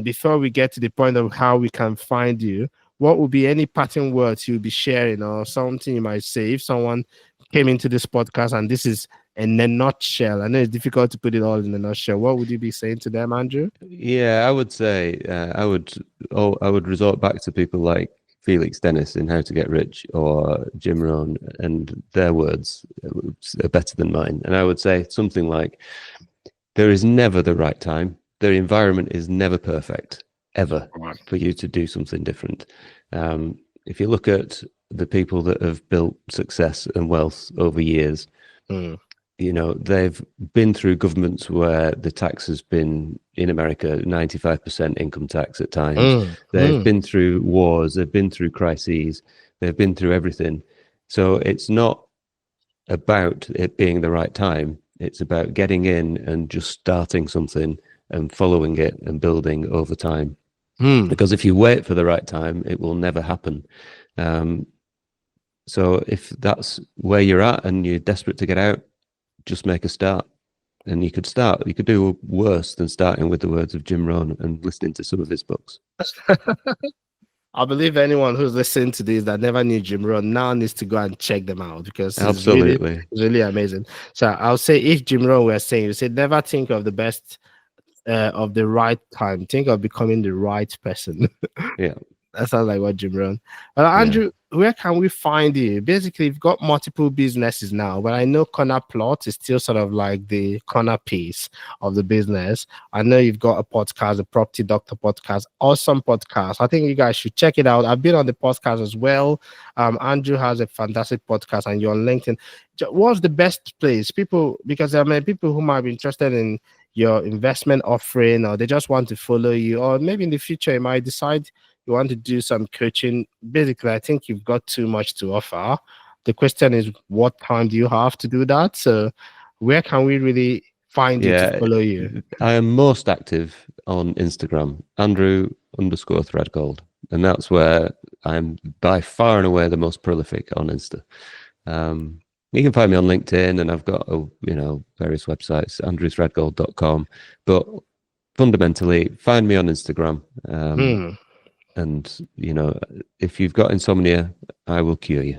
Before we get to the point of how we can find you, what would be any parting words you'll be sharing, or something you might say if someone came into this podcast and this is in a nutshell? I know it's difficult to put it all in a nutshell. What would you be saying to them, Andrew? Yeah, I would say I would resort back to people like Felix Dennis in How to Get Rich, or Jim Rohn, and their words are better than mine. And I would say something like, there is never the right time. The environment is never perfect, ever, for you to do something different. If you look at the people that have built success and wealth over years, they've been through governments where the tax has been, in America, 95% income tax at times. They've been through wars, they've been through crises, they've been through everything. So it's not about it being the right time. It's about getting in and just starting something and following it and building over time. Because if you wait for the right time, it will never happen. So if that's where you're at and you're desperate to get out, just make a start. And you could do worse than starting with the words of Jim Rohn and listening to some of his books. I believe anyone who's listening to this that never knew Jim Rohn now needs to go and check them out because Absolutely. it's really amazing. So I'll say if Jim Rohn were saying, you said never think of the best of the right time. Think of becoming the right person. Yeah. That sounds like what Jim Rohn. Well, Andrew, where can we find you? Basically, you've got multiple businesses now, but I know Corner Plot is still sort of like the corner piece of the business. I know you've got a podcast, a Property Doctor podcast, awesome podcast. I think you guys should check it out. I've been on the podcast as well. Andrew has a fantastic podcast, and you're on LinkedIn. What's the best place? People, because there are many people who might be interested in your investment offering, or they just want to follow you, or maybe in the future you might decide you want to do some coaching. Basically, I think you've got too much to offer. The question is, what time do you have to do that? So where can we really find you to follow you? I am most active on Instagram, Andrew_Threadgold. And that's where I'm by far and away the most prolific on Insta. You can find me on LinkedIn, and I've got, various websites, andrewthreadgold.com. But fundamentally, find me on Instagram. And, if you've got insomnia, I will cure you.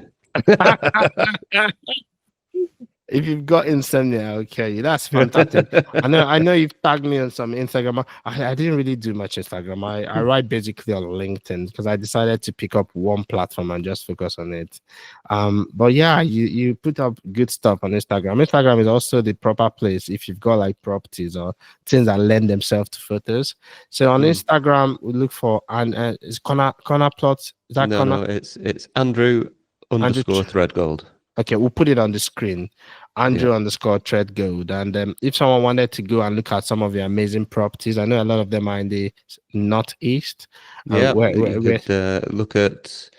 If you've got insomnia, okay, that's fantastic. I know you've tagged me on some Instagram. I didn't really do much Instagram. I write basically on LinkedIn because I decided to pick up one platform and just focus on it. But yeah, you put up good stuff on Instagram. Instagram is also the proper place if you've got like properties or things that lend themselves to photos. So on Instagram, we look for it's corner plots. Is that corner? No, it's Andrew_Threadgold. Okay, we'll put it on the screen. Andrew_Threadgold. And if someone wanted to go and look at some of your amazing properties, I know a lot of them are in the Northeast. You could look at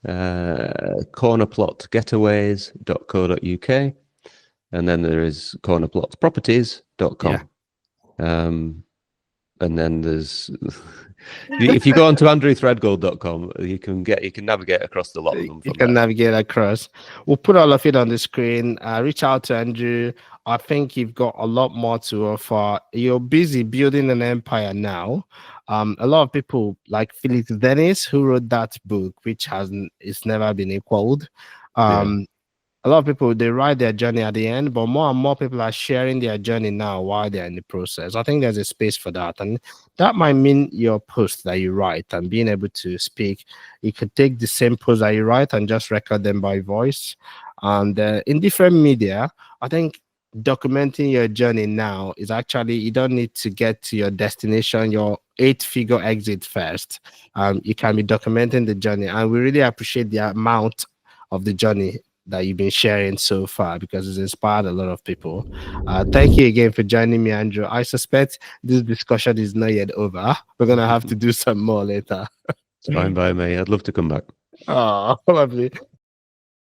cornerplotgetaways.co.uk, and then there is cornerplotproperties.com. And then there's if you go on to andrewthreadgold.com, you can navigate across the lot of them. You can navigate across. We'll put all of it on the screen. Reach out to Andrew. I think you've got a lot more to offer. You're busy building an empire now. A lot of people like Felix Dennis, who wrote that book, which it's never been equaled. A lot of people, they write their journey at the end, but more and more people are sharing their journey now while they're in the process. I think there's a space for that. And that might mean your posts that you write and being able to speak. You could take the same posts that you write and just record them by voice. And in different media, I think documenting your journey now is actually, you don't need to get to your destination, your 8-figure exit first. You can be documenting the journey. And we really appreciate the amount of the journey that you've been sharing so far because it's inspired a lot of people. Thank you again for joining me, Andrew. I suspect this discussion is not yet over. We're going to have to do some more later. It's fine by me. I'd love to come back. Oh, lovely.